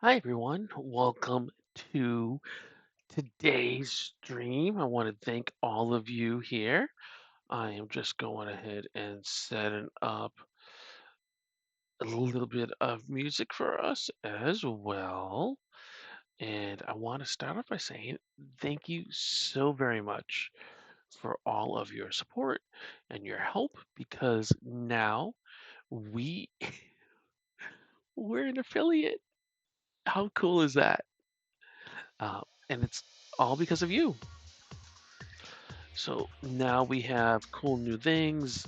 Hi everyone, welcome to today's stream. I want to thank all of you here. I am just going ahead and setting up a little bit of music for us as well. And I want to start off by saying thank you so very much for all of your support and your help because now we we're an affiliate. How cool is that? Uh, and it's all because of you. So now we have cool new things.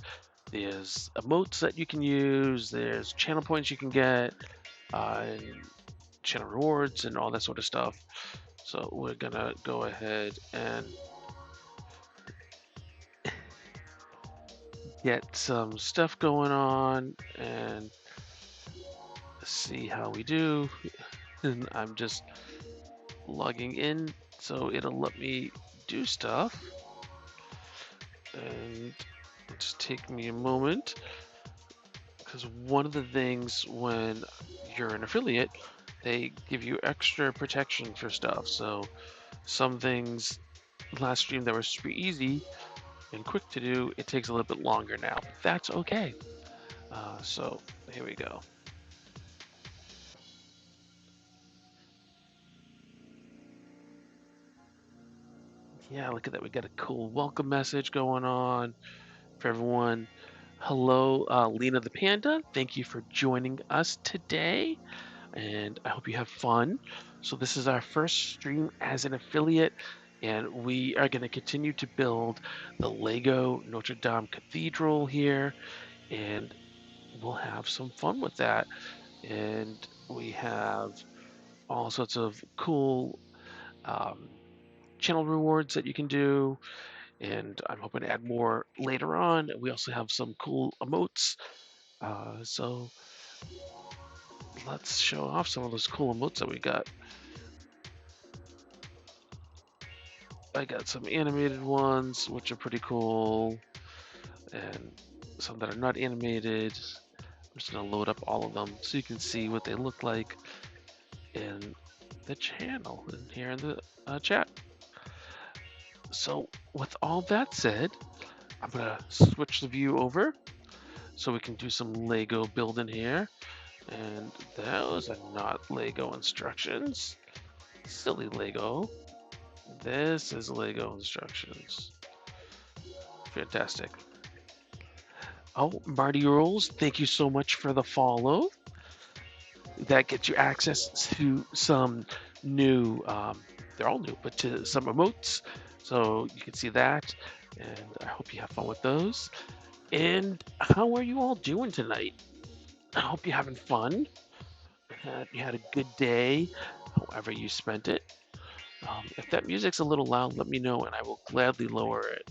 There's emotes that you can use. There's channel points you can get, and channel rewards and all that sort of stuff. So we're gonna go ahead and get some stuff going on and see how we do. And I'm just logging in so it'll let me do stuff. And just take me a moment. Because one of the things when you're an affiliate, they give you extra protection for stuff. So some things last stream that were super easy and quick to do, it takes a little bit longer now. But that's okay. So here we go. Yeah, look at that. We got a cool welcome message going on for everyone. Hello, Lena the Panda. Thank you for joining us today. And I hope you have fun. So this is our first stream as an affiliate, and we are going to continue to build the Lego Notre-Dame Cathedral here, and we'll have some fun with that. And we have all sorts of cool um, channel rewards that you can do, and I'm hoping to add more later on. We also have some cool emotes. So let's show off some of those cool emotes that we got. I got some animated ones, which are pretty cool, and some that are not animated. I'm just gonna load up all of them so you can see what they look like in the channel and here in the chat. So with all that said, I'm gonna switch the view over so we can do some Lego building here. And those are not Lego instructions. Silly Lego. This is Lego instructions. Fantastic. Oh, Marty Rules, thank you so much for the follow. That gets you access to some new, they're all new, but to some emotes. So you can see that. And I hope you have fun with those. And how are you all doing tonight? I hope you're having fun. You had a good day, however you spent it. If that music's a little loud, let me know and I will gladly lower it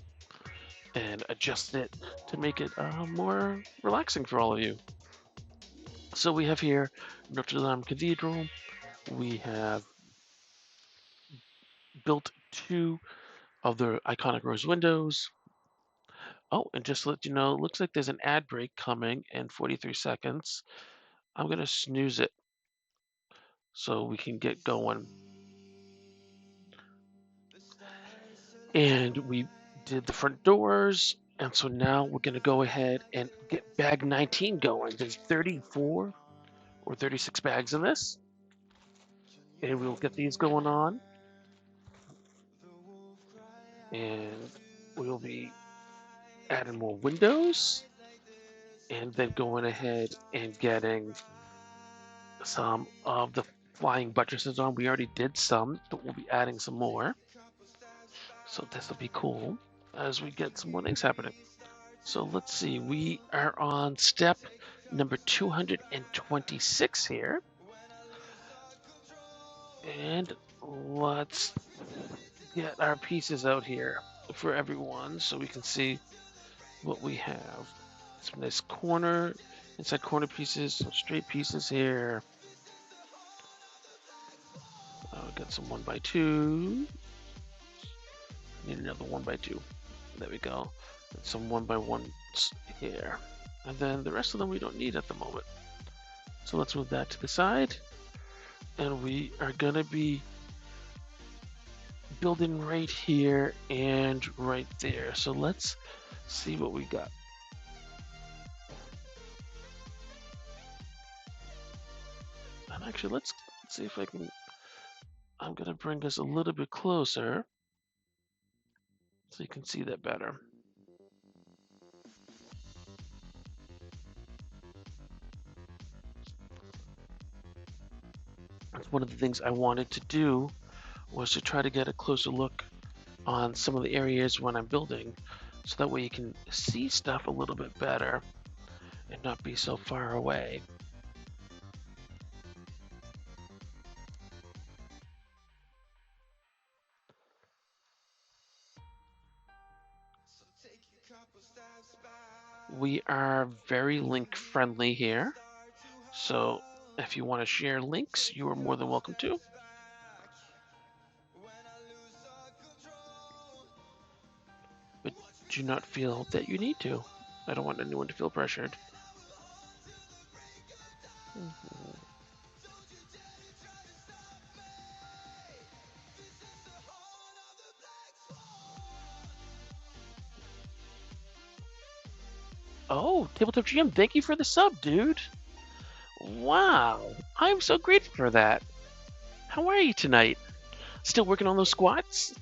and adjust it to make it more relaxing for all of you. So we have here Notre-Dame Cathedral. We have built two of the iconic rose windows. Oh, and just to let you know, it looks like there's an ad break coming in 43 seconds. I'm going to snooze it so we can get going. And we did the front doors. And so now we're going to go ahead and get bag 19 going. There's 34 or 36 bags of this. And we'll get these going on. And we'll be adding more windows. And then going ahead and getting some of the flying buttresses on. We already did some, but we'll be adding some more. So this will be cool as we get some more things happening. So let's see, we are on step number 226 here. And let's get our pieces out here for everyone so we can see what we have. Some nice corner, inside corner pieces, some straight pieces here. Got some 1x2. Need another 1x2. There we go. And some 1x1s here. And then the rest of them we don't need at the moment. So let's move that to the side. And we are gonna be building right here and right there. So let's see what we got. And actually, let's see if I can. I'm gonna bring us a little bit closer so you can see that better. That's one of the things I wanted to do was to try to get a closer look on some of the areas when I'm building, so that way you can see stuff a little bit better and not be so far away. We are very link friendly here, so if you want to share links, you are more than welcome to. But do not feel that you need to. I don't want anyone to feel pressured. Mhm. Oh, Tabletop GM, thank you for the sub, dude. Wow, I'm so grateful for that. How are you tonight? Still working on those squats?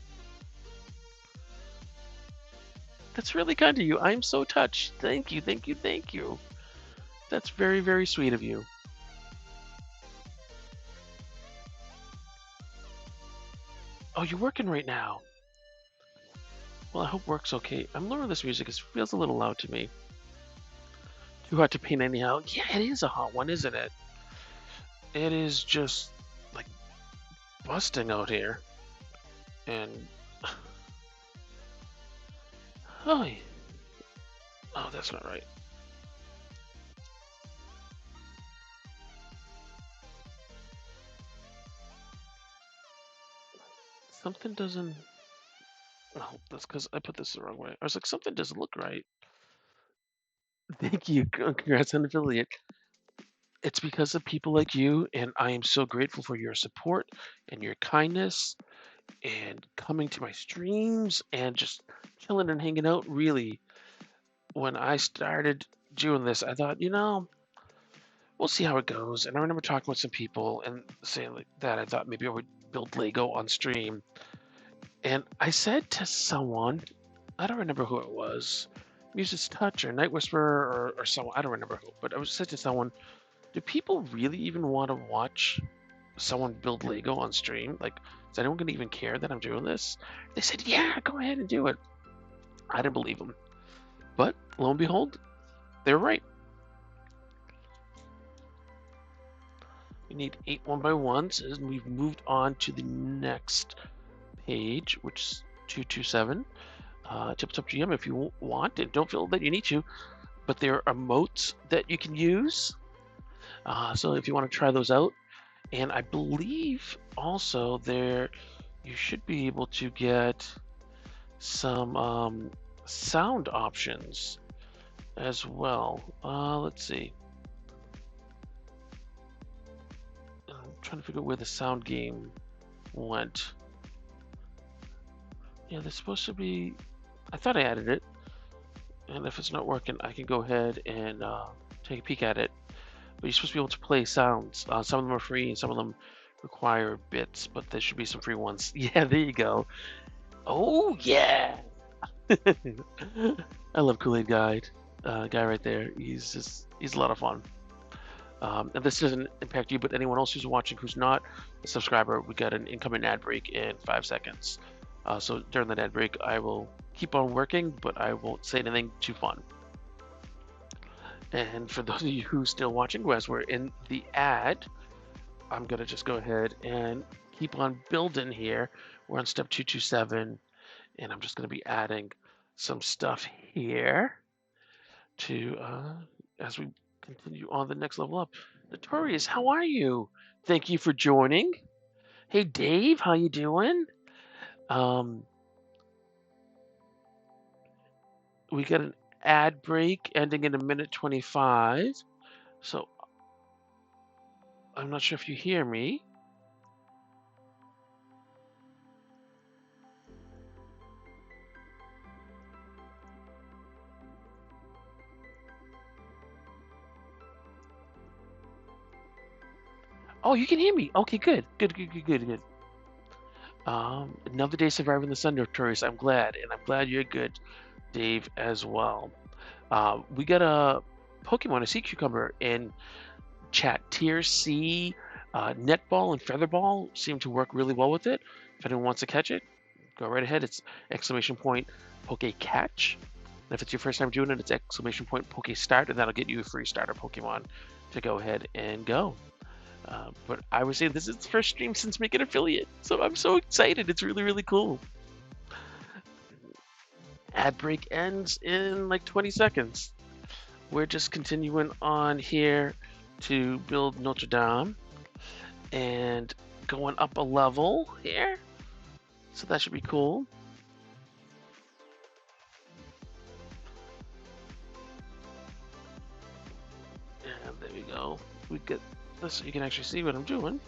That's really kind of you. I'm so touched. Thank you, thank you, thank you. That's very, very sweet of you. Oh, you're working right now. Well, I hope work's okay. I'm lowering this music. It feels a little loud to me. Too hot to paint anyhow. Yeah, it is a hot one, isn't it? It is just like busting out here. And oh, oh, that's not right. Something doesn't. Oh, that's because I put this the wrong way. I was like, something doesn't look right. Thank you. Congrats on affiliate. It's because of people like you, and I am so grateful for your support and your kindness and coming to my streams and just chilling and hanging out. Really, when I started doing this, I thought, we'll see how it goes. And I remember talking with some people and saying like that. I thought maybe I would build Lego on stream. And I said to someone, I don't remember who it was, Muse's Touch or Night Whisperer or someone, I don't remember who, but I was said to someone, do people really even want to watch someone build Lego on stream? Like, is anyone going to even care that I'm doing this? They said, yeah, go ahead and do it. I didn't believe them. But lo and behold, they were right. We need 8 1x1s, and we've moved on to the next page, which is 227. Tip GM if you want, and don't feel that you need to, but there are emotes that you can use. So if you want to try those out, and I believe also there you should be able to get some sound options as well. Let's see. I'm trying to figure out where the sound game went. Yeah, there's supposed to be. I thought I added it, and if it's not working, I can go ahead and take a peek at it. But you're supposed to be able to play sounds. Some of them are free, and some of them require bits, but there should be some free ones. Yeah, there you go. Oh yeah. I love Kool-Aid guy right there. He's a lot of fun. And this doesn't impact you, but anyone else who's watching who's not a subscriber, we got an incoming ad break in 5 seconds. So during that ad break, I will keep on working, but I won't say anything too fun. And for those of you who are still watching, as we're in the ad, I'm gonna just go ahead and keep on building here. We're on step 227, and I'm just gonna be adding some stuff here to as we continue on the next level up. Notorious, how are you? Thank you for joining. Hey Dave, how you doing? Um, we got an ad break ending in a minute 25. So I'm not sure if you hear me. Oh, you can hear me. Okay, good. Good, good, good, good, good. Another day surviving the sun, Notorious. I'm glad, and I'm glad you're good, Dave, as well. We got a Pokemon, a sea cucumber, in chat. Tier C, netball and featherball seem to work really well with it. If anyone wants to catch it, go right ahead. It's exclamation point Poke Catch. And if it's your first time doing it, it's exclamation point Poke Start, and that'll get you a free starter Pokemon to go ahead and go. But I would say this is the first stream since making affiliate, so I'm so excited. It's really, really cool. Ad break ends in like 20 seconds. We're just continuing on here to build Notre-Dame and going up a level here. So that should be cool. And there we go. We get this so you can actually see what I'm doing.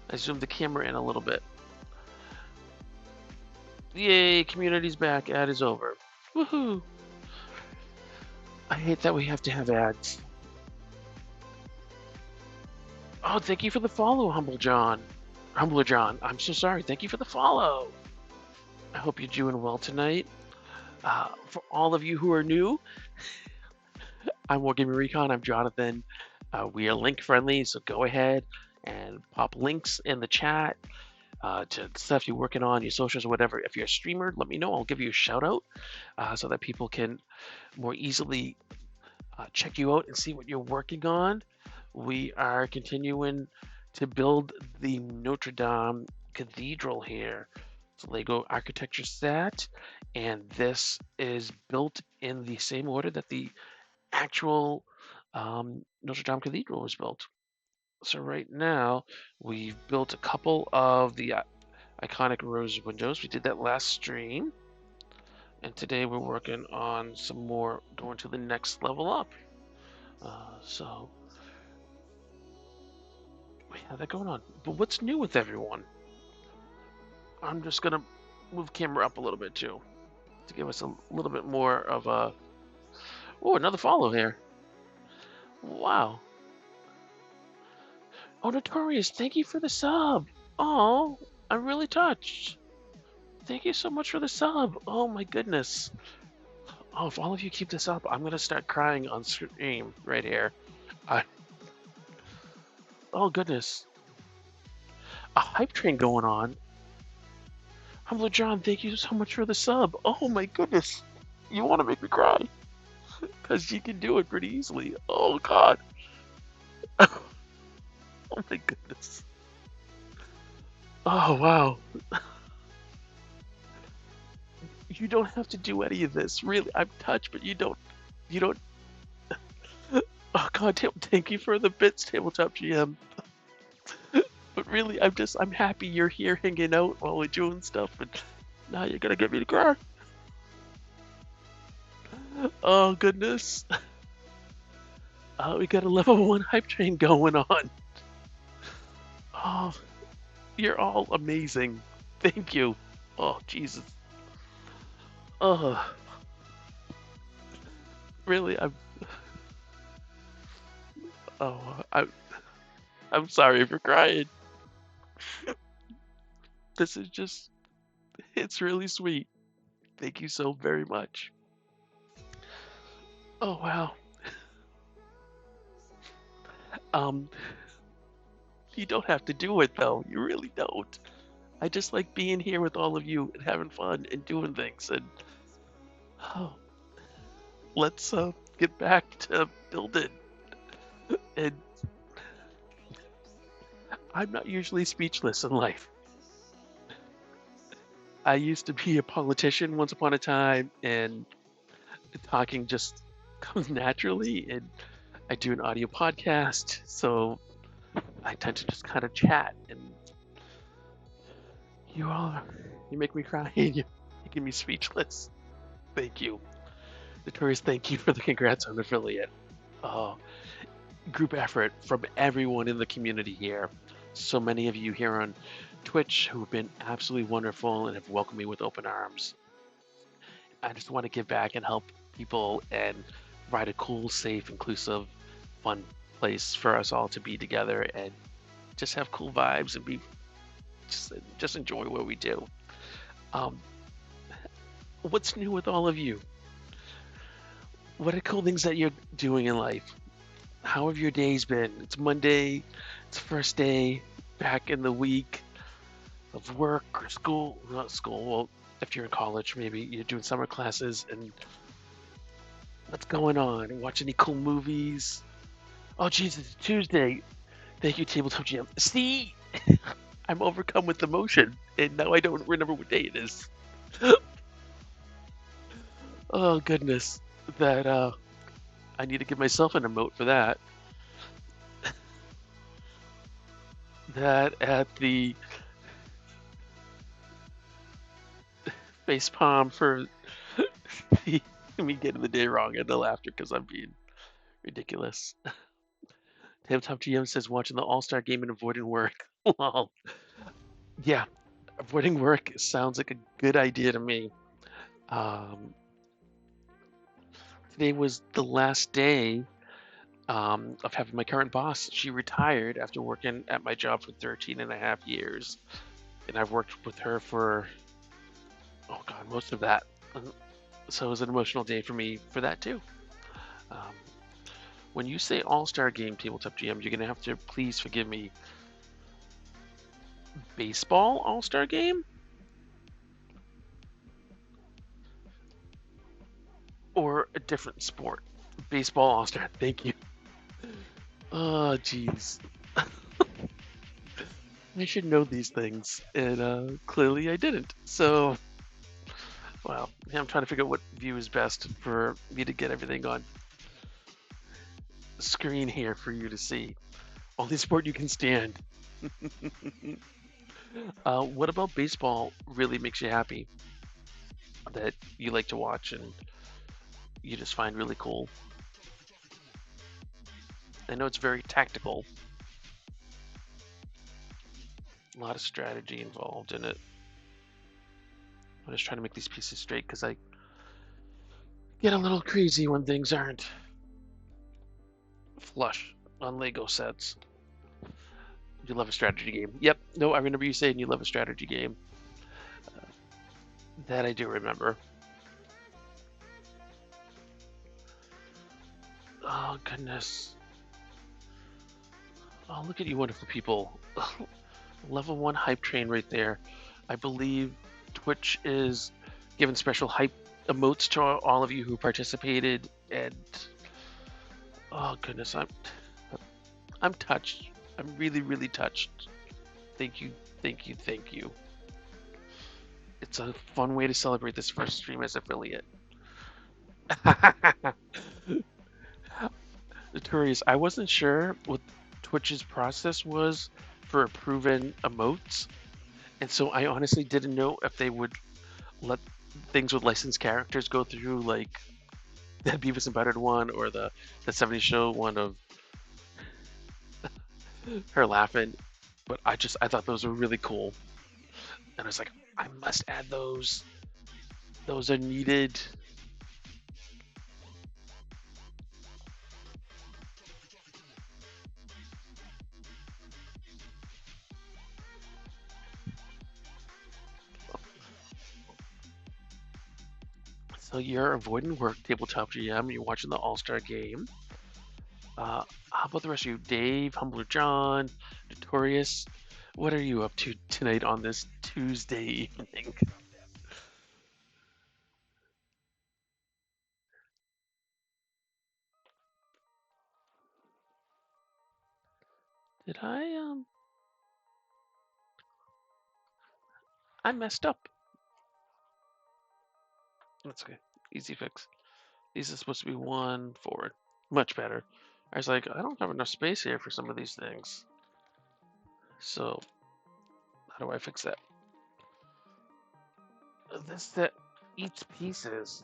I zoomed the camera in a little bit. Yay, community's back. Ad is over. Woohoo! I hate that we have to have ads. Oh, thank you for the follow, Humble John. Humbler John, I'm so sorry. Thank you for the follow. I hope you're doing well tonight. For all of you who are new, I'm Wargaming Recon. I'm Jonathan. We are link friendly, so go ahead and pop links in the chat to stuff you're working on, your socials or whatever. If you're a streamer, let me know. I'll give you a shout out so that people can more easily check you out and see what you're working on. We are continuing to build the Notre-Dame Cathedral here. It's a Lego architecture set, and this is built in the same order that the actual Notre-Dame Cathedral was built. So right now, we've built a couple of the iconic rose windows. We did that last stream. And today we're working on some more, going to the next level up. So we have that going on. But what's new with everyone? I'm just gonna move camera up a little bit too to give us a little bit more of a. Oh, another follow here. Wow. Oh, Notorious, thank you for the sub. Oh, I'm really touched. Thank you so much for the sub. Oh my goodness. Oh, if all of you keep this up, I'm gonna start crying on stream right here. I, oh goodness. A hype train going on. Humbler John, thank you so much for the sub. Oh my goodness. You want to make me cry? Because you can do it pretty easily. Oh god. Oh my goodness. Oh wow. You don't have to do any of this. Really, I'm touched, but you don't. You don't. Oh god, thank you for the bits, Tabletop GM. But really, I'm happy you're here hanging out while we're doing stuff, and now you're gonna get me to cry. Oh goodness. We got a level 1 hype train going on. Oh, you're all amazing. Thank you. Oh, Jesus. Oh, really, oh, I'm sorry for crying. This is just, it's really sweet. Thank you so very much. Oh, wow. Um, you don't have to do it though. You really don't. I just like being here with all of you and having fun and doing things. And oh, let's get back to building. And I'm not usually speechless in life. I used to be a politician once upon a time, and talking just comes naturally. And I do an audio podcast, so I tend to just kind of chat. And you all, you make me cry. You making me speechless. Thank you. Notorious, thank you for the congrats on affiliate. Oh, group effort from everyone in the community here. So many of you here on Twitch who have been absolutely wonderful and have welcomed me with open arms. I just want to give back and help people and provide a cool, safe, inclusive, fun place for us all to be together and just have cool vibes and be just enjoy what we do. Um, what's new with all of you? What are cool things that you're doing in life? How have your days been? It's Monday, it's first day back in the week of work or school. Not school, well, if you're in college, maybe you're doing summer classes. And what's going on? Watch any cool movies? Oh, Jesus, it's Tuesday. Thank you, Tabletop GM. See, I'm overcome with emotion, and now I don't remember what day it is. Oh, goodness. That, I need to give myself an emote for that. That at the face palm for me getting the day wrong and the laughter because I'm being ridiculous. Tabletop GM says watching the All-Star game and avoiding work. Lol. Yeah, avoiding work sounds like a good idea to me. Um, Today was the last day of having my current boss. She retired after working at my job for 13 and a half years. And I've worked with her for, oh God, most of that. So it was an emotional day for me for that too. Um, when you say All-Star Game, Tabletop GM, you're going to have to please forgive me. Baseball All-Star Game? Or a different sport? Baseball All-Star, thank you. Oh, jeez. I should know these things, and clearly I didn't. So, well, I'm trying to figure out what view is best for me to get everything on screen here for you to see. Only sport you can stand. What about baseball really makes you happy that you like to watch and you just find really cool? I know it's very tactical, a lot of strategy involved in it. I'm just trying to make these pieces straight because I get a little crazy when things aren't flush on Lego sets. You love a strategy game. Yep. No, I remember you saying you love a strategy game. That I do remember. Oh, goodness. Oh, look at you wonderful people. Level 1 hype train right there. I believe Twitch is giving special hype emotes to all of you who participated, and oh goodness, I'm touched. I'm really, really touched. Thank you, thank you, thank you. It's a fun way to celebrate this first stream as affiliate. Notorious, I wasn't sure what Twitch's process was for approving emotes, and so I honestly didn't know if they would let things with licensed characters go through, like that Beavis and Butthead one or the 70s show one of her laughing. But I thought those were really cool, and I was like, I must add those. Those are needed. So you're avoiding work, Tabletop GM. You're watching the All-Star game. How about the rest of you? Dave, Humbler John, Notorious. What are you up to tonight on this Tuesday evening? Did I messed up. That's okay. Easy fix. These are supposed to be one forward. Much better. I was like, I don't have enough space here for some of these things. So, how do I fix that? This that eats pieces.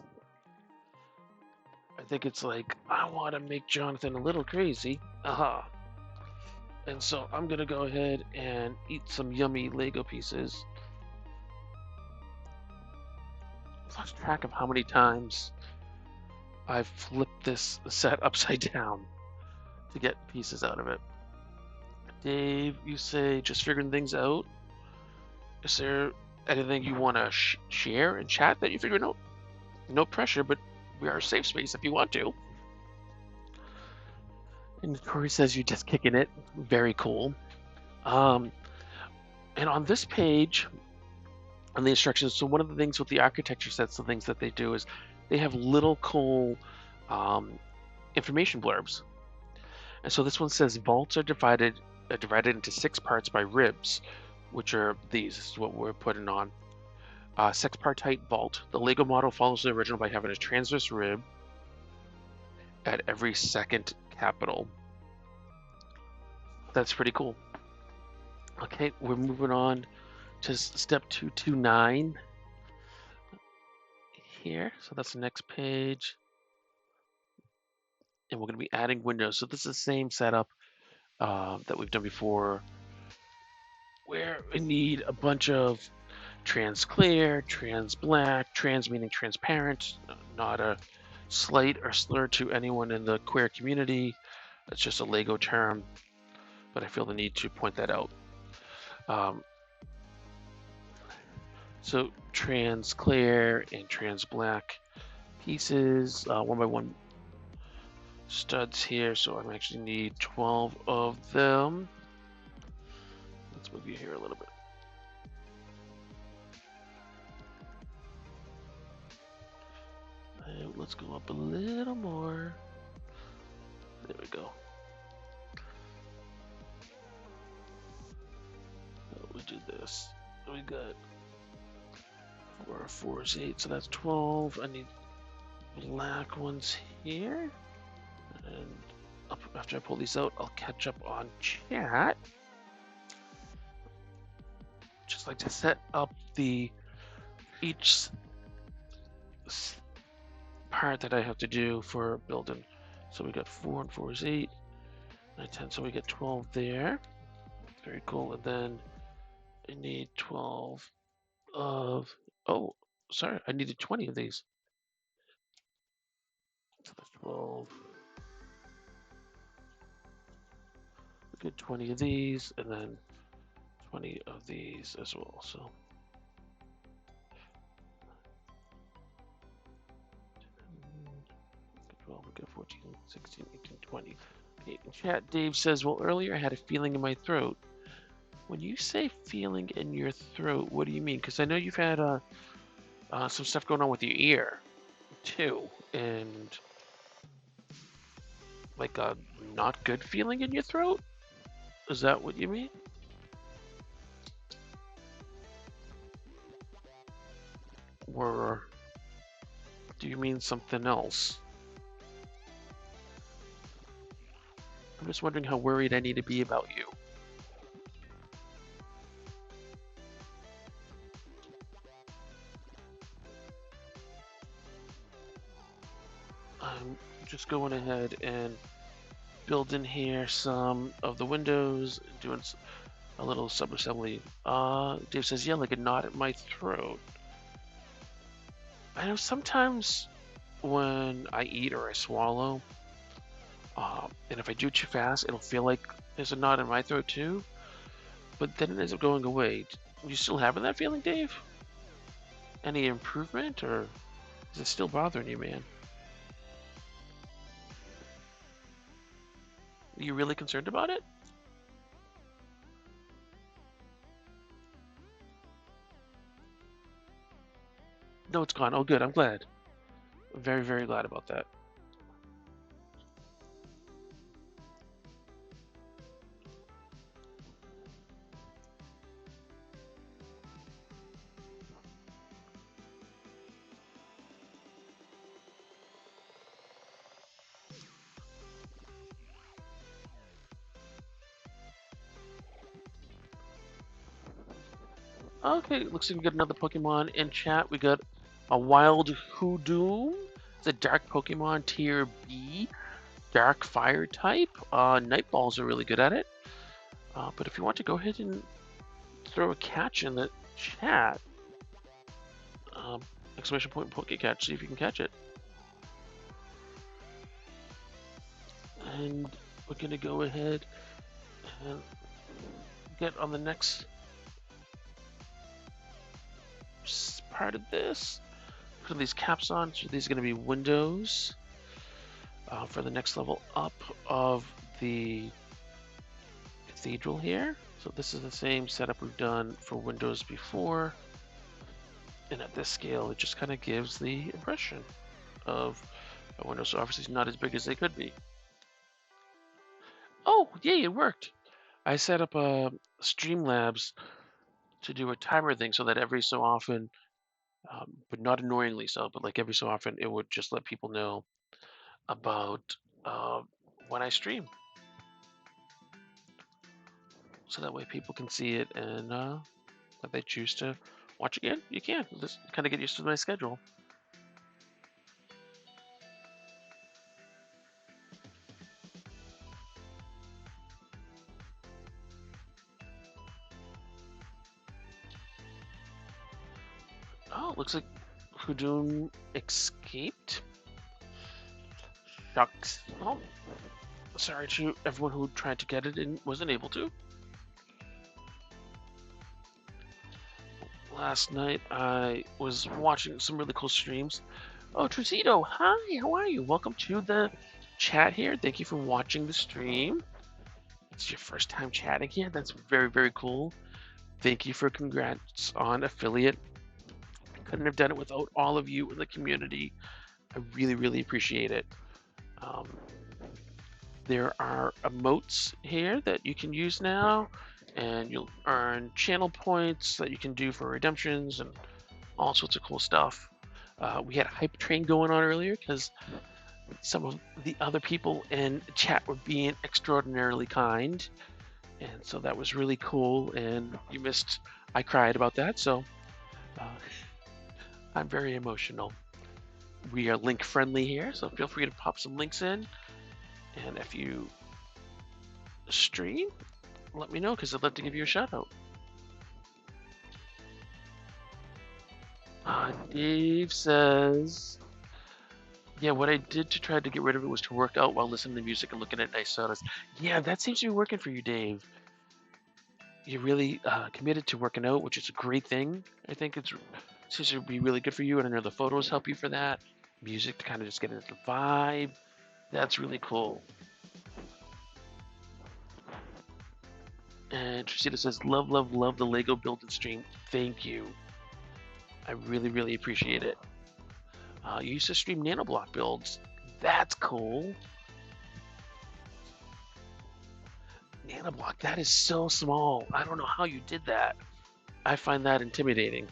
I think it's like, I want to make Jonathan a little crazy. Aha. And so I'm going to go ahead and eat some yummy Lego pieces. I've lost track of how many times I've flipped this set upside down. to get pieces out of it. Dave, you say just figuring things out. Is there anything you want to share in chat that you figured out? No pressure, but we are a safe space if you want to. And Corey says you're just kicking it. Very cool. And on this page, on the instructions, so one of the things with the architecture sets, the things that they do is they have little cool information blurbs. And so this one says vaults are divided into 6 parts by ribs, which are these. This is what we're putting on. Sexpartite vault. The Lego model follows the original by having a transverse rib at every second capital. That's pretty cool. Okay, we're moving on to step 229 here. So that's the next page. And we're going to be adding windows. So this is the same setup that we've done before, where we need a bunch of trans clear, trans black, trans meaning transparent, not a slight or slur to anyone in the queer community. It's just a Lego term, but I feel the need to point that out. So trans clear and trans black pieces, 1x1 studs here, so I actually need 12 of them. Let's move you here a little bit. And let's go up a little more. There we go. So we do this. We got 4 is 8, so that's 12. I need black ones here. And after I pull these out, I'll catch up on chat. Just like to set up each part that I have to do for building. So we got 4 and 4 is 8, 9, 10, so we get 12 there. Very cool. And then I need 12 of, oh, sorry, I needed 20 of these. So that's 12. We get 20 of these, and then 20 of these as well. So 12, we got 14, 16, 18, 20. Okay, in chat, Dave says, well, earlier I had a feeling in my throat. When you say feeling in your throat, what do you mean? Because I know you've had some stuff going on with your ear, too. And like a not good feeling in your throat? Is that what you mean? Or do you mean something else? I'm just wondering how worried I need to be about you. I'm just going ahead and building here some of the windows, doing a little sub-assembly. Dave says, yeah, like a knot at my throat. I know sometimes when I eat or I swallow, and if I do it too fast, it'll feel like there's a knot in my throat too, but then it ends up going away. You still having that feeling, Dave? Any improvement, or is it still bothering you, man? Are you really concerned about it? No, it's gone. Oh, good. I'm glad. I'm very, very glad about that. Okay, looks like we got another Pokemon in chat. We got a Wild Hoodoo. It's a dark Pokemon tier B, dark fire type. Night Balls are really good at it. But if you want to go ahead and throw a catch in the chat, exclamation point Poke Catch, see if you can catch it. And we're gonna go ahead and get on the next part of this. Put these caps on. So these are gonna be windows for the next level up of the cathedral here. So this is the same setup we've done for windows before. And at this scale, it just kind of gives the impression of a window. So obviously it's not as big as they could be. Oh, yay, it worked. I set up a Streamlabs to do a timer thing so that every so often, but not annoyingly so, but like every so often, it would just let people know about uh, when I stream. So that way people can see it, and if they choose to watch again, you can. Just kind of get used to my schedule. Oh, looks like Hudun escaped. Shucks. Oh, sorry to everyone who tried to get it and wasn't able to. Last night I was watching some really cool streams. Oh, Tricito, hi, how are you? Welcome to the chat here. Thank you for watching the stream. It's your first time chatting here. That's very, very cool. Thank you for congrats on affiliate. I couldn't have done it without all of you in the community. I really, really appreciate it. Um, there are emotes here that you can use now, and you'll earn channel points that you can do for redemptions and all sorts of cool stuff. We had a hype train going on earlier because some of the other people in chat were being extraordinarily kind, and so that was really cool. And you missed, I cried about that, so uh, I'm very emotional. We are link friendly here, so feel free to pop some links in. And if you stream, let me know because I'd love to give you a shout out. Dave says, yeah, what I did to try to get rid of it was to work out while listening to music and looking at nice sodas. Yeah, that seems to be working for you, Dave. You're really committed to working out, which is a great thing. I think it seems to be really good for you, and I know the photos help you for that. Music to kind of just get into the vibe. That's really cool. And Trisita says, love, love, love the Lego build and stream. Thank you. I really, really appreciate it. You used to stream nanoblock builds. That's cool. Nanoblock, that is so small. I don't know how you did that. I find that intimidating.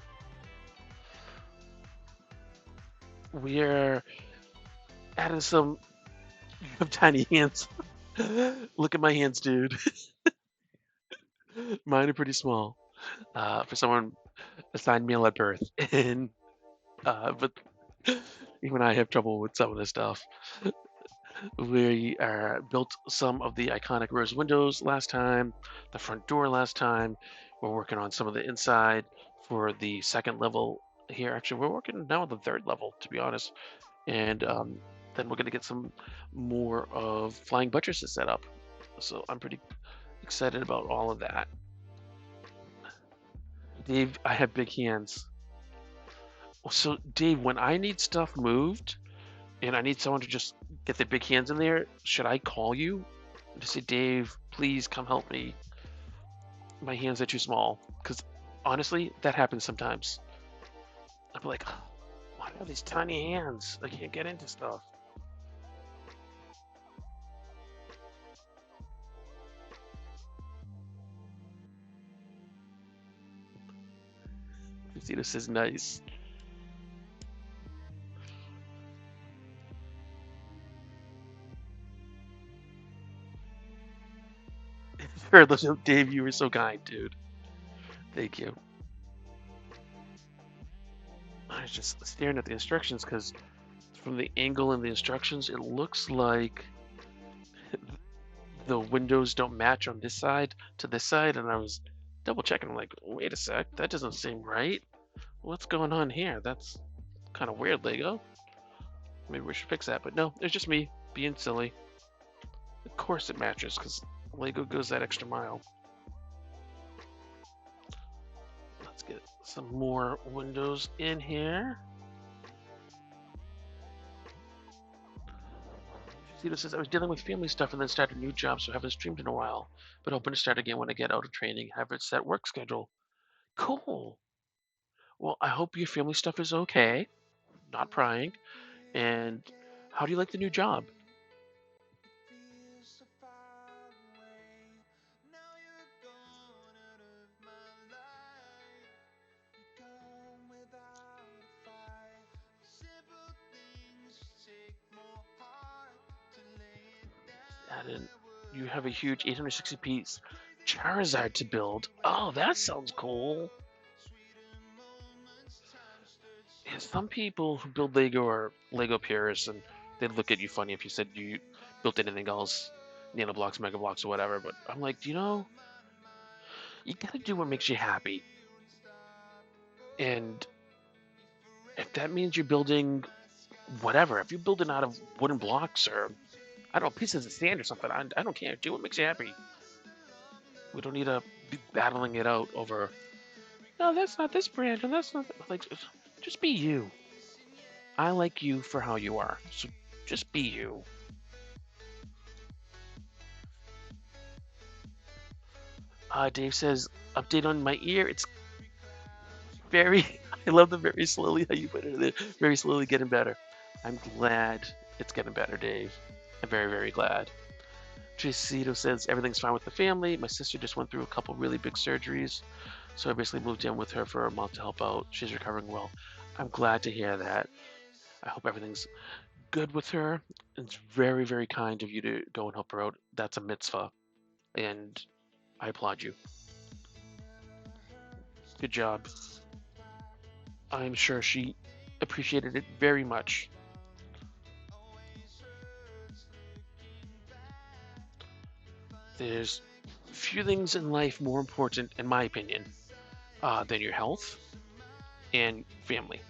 We're adding some. You have tiny hands. Look at my hands, dude. Mine are pretty small. For someone assigned male at birth, and but even I have trouble with some of this stuff. We built some of the iconic rose windows last time, the front door last time. We're working on some of the inside for the second level here. Actually, we're working now on the third level, to be honest. And then we're going to get some more of flying buttresses set up. So I'm pretty excited about all of that. Dave, I have big hands. So Dave, when I need stuff moved and I need someone to just get their big hands in there, should I call you and just say, Dave, please come help me? My hands are too small. Because honestly, that happens sometimes. I'll be like, oh, why do I have these tiny hands? I can't get into stuff. Christina says, nice. Sure, Dave, you were so kind, dude. Thank you. I was just staring at the instructions because from the angle in the instructions, it looks like the windows don't match on this side to this side, and I was double checking. I'm like, wait a sec, that doesn't seem right. What's going on here? That's kind of weird, Lego. Maybe we should fix that, but no, it's just me being silly. course it matches, because Lego goes that extra mile. Let's get some more windows in here. Tito says, I was dealing with family stuff and then started a new job, so haven't streamed in a while, but hoping to start again when I get out of training, have a set work schedule. Cool. Well, I hope your family stuff is okay, not prying. And how do you like the new job? And you have a huge 860 piece Charizard to build. Oh, that sounds cool. Yeah, some people who build Lego are Lego purists, and they'd look at you funny if you said you built anything else, nano blocks, mega blocks, or whatever. But I'm like, you gotta do what makes you happy. And if that means you're building whatever, if you're building out of wooden blocks or I don't know, pieces of sand or something, I don't care. Do what makes you happy. We don't need to be battling it out over. No, that's not this brand, and that's not like. Just be you. I like you for how you are. So just be you. Dave says, update on my ear. It's very. I love the very slowly how you put it in there. Very slowly getting better. I'm glad it's getting better, Dave. I'm very, very glad. Tracito says everything's fine with the family. My sister just went through a couple really big surgeries, so I basically moved in with her for a month to help out. She's recovering well. I'm glad to hear that. I hope everything's good with her. It's very, very kind of you to go and help her out. That's a mitzvah, and I applaud you. Good job. I'm sure she appreciated it very much. There's few things in life more important, in my opinion, than your health and family.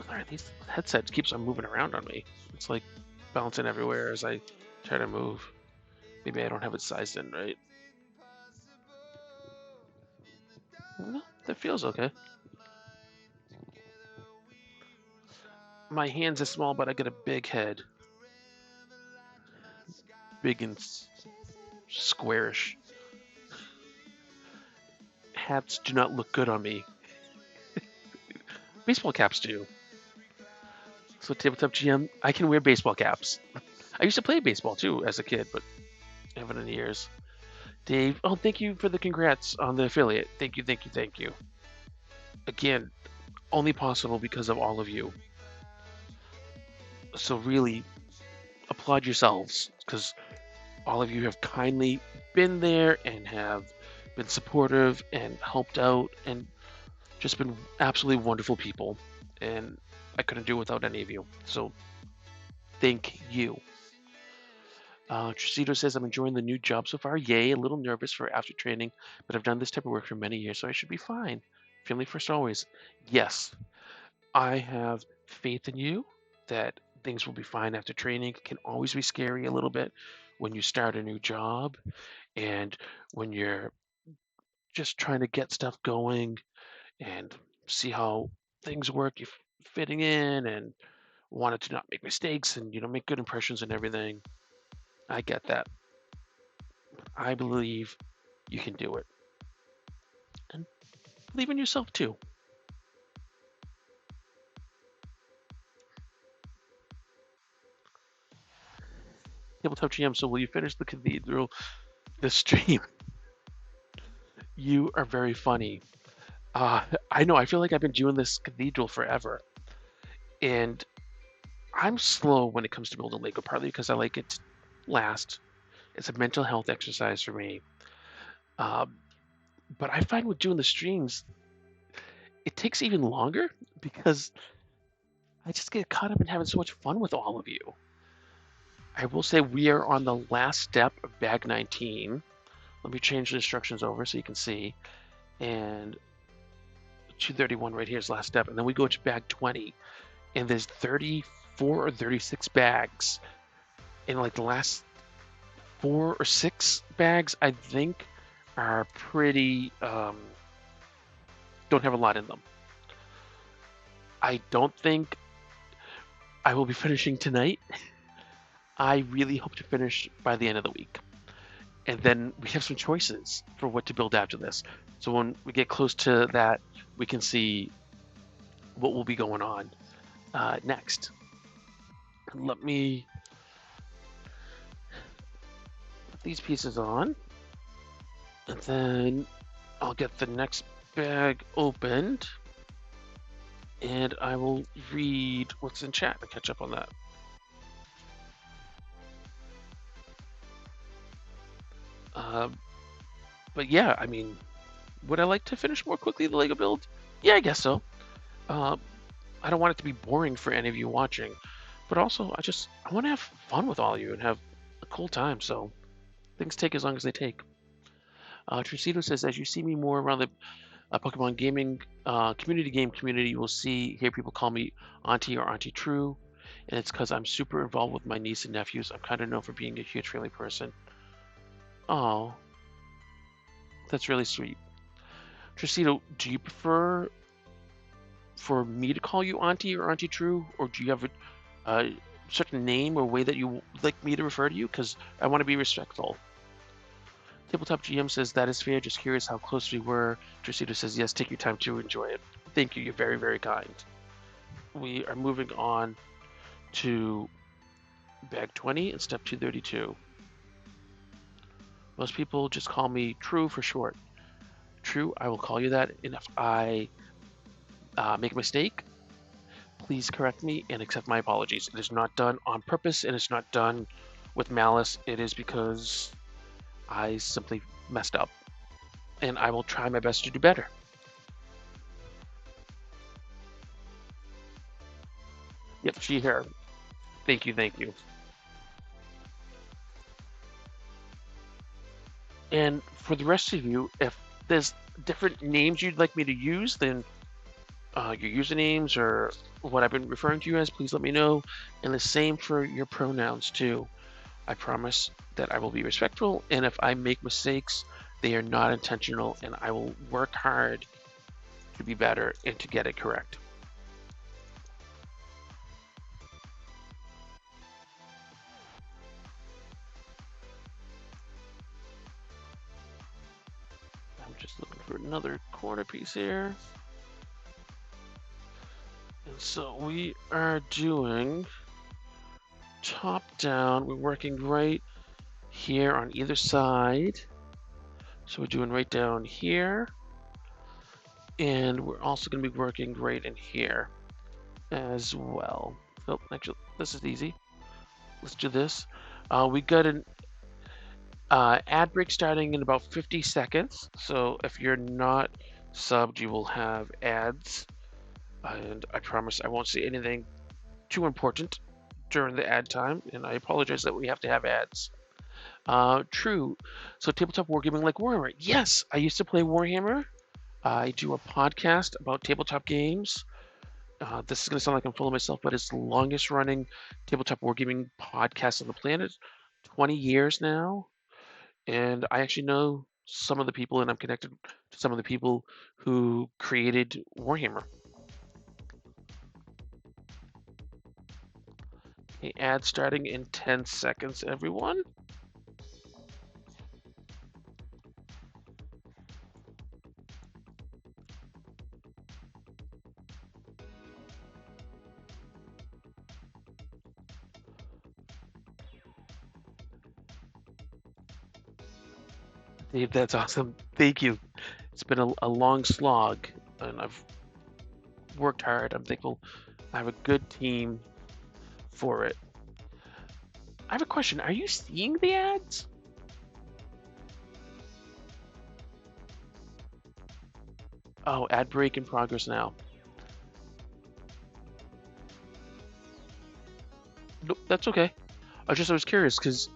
Alright, these headsets keeps on moving around on me. It's like bouncing everywhere as I try to move. Maybe I don't have it sized in right. No, that feels okay. My hands are small, but I got a big head. Big and squarish. Hats do not look good on me. Baseball caps do. So tabletop GM, I can wear baseball caps. I used to play baseball too as a kid, but I haven't in years. Dave, oh, thank you for the congrats on the affiliate. Thank you, thank you, thank you. Again, only possible because of all of you. So really, applaud yourselves because all of you have kindly been there and have been supportive and helped out and just been absolutely wonderful people. And I couldn't do it without any of you. So thank you. Tricito says, I'm enjoying the new job so far. Yay, a little nervous for after training, but I've done this type of work for many years, so I should be fine. Family first always. Yes, I have faith in you that things will be fine after training. It can always be scary a little bit when you start a new job and when you're just trying to get stuff going and see how things work. You're fitting in and wanted to not make mistakes and make good impressions and everything. I get that. I believe you can do it. And believe in yourself too. Tabletop GM, so will you finish the cathedral this stream? You are very funny. I know, I feel like I've been doing this cathedral forever. And I'm slow when it comes to building Lego, partly because I like it to last. It's a mental health exercise for me. But I find with doing the streams, it takes even longer because I just get caught up in having so much fun with all of you. I will say we are on the last step of bag 19. Let me change the instructions over so you can see. And 231 right here is last step. And then we go to bag 20. And there's 30 34 or 36 bags. And like the last 4 or 6 bags, I think, are pretty, don't have a lot in them. I don't think I will be finishing tonight. I really hope to finish by the end of the week. And then we have some choices for what to build after this. So when we get close to that, we can see what will be going on next. Let me put these pieces on, and then I'll get the next bag opened, and I will read what's in chat to catch up on that. But yeah, I mean, would I like to finish more quickly the Lego build? Yeah, I guess so. Uh, I don't want it to be boring for any of you watching, but also I want to have fun with all of you and have a cool time. So things take as long as they take. Trucito says, as you see me more around the Pokemon gaming community, you will hear people call me Auntie or Auntie True, and it's because I'm super involved with my niece and nephews. I'm kind of known for being a huge family person. Oh, that's really sweet. Trucito, do you prefer for me to call you Auntie or Auntie True, or do you have a certain name or way that you like me to refer to you? Because I want to be respectful. Tabletop GM says that is fair. Just curious how close we were. Trucito says yes. Take your time to enjoy it. Thank you. You're very, very kind. We are moving on to bag 20 and step 232. Most people just call me True for short. True, I will call you that. And if I make a mistake, please correct me and accept my apologies. It is not done on purpose and it's not done with malice. It is because I simply messed up. And I will try my best to do better. Yep, she, her. Thank you, thank you. And for the rest of you, if there's different names you'd like me to use, then your usernames or what I've been referring to you as, please let me know. And the same for your pronouns too. I promise that I will be respectful, and if I make mistakes, they are not intentional, and I will work hard to be better and to get it correct. I'm just looking for another corner piece here. And so we are doing top down. We're working right here on either side. So we're doing right down here. And we're also going to be working right in here as well. Oh, actually, this is easy. Let's do this. We got an ad break starting in about 50 seconds. So if you're not subbed, you will have ads. And I promise I won't say anything too important during the ad time. And I apologize that we have to have ads. True. So tabletop wargaming like Warhammer. Yes, I used to play Warhammer. I do a podcast about tabletop games. This is going to sound like I'm full of myself, but it's the longest running tabletop wargaming podcast on the planet. 20 years now. And I actually know some of the people, and I'm connected to some of the people who created Warhammer. Okay, ad starting in 10 seconds, everyone. Dave, that's awesome. Thank you. It's been a long slog, and I've worked hard. I'm thankful I have a good team for it. I have a question. Are you seeing the ads? Oh, ad break in progress now. Nope, that's okay. I was curious because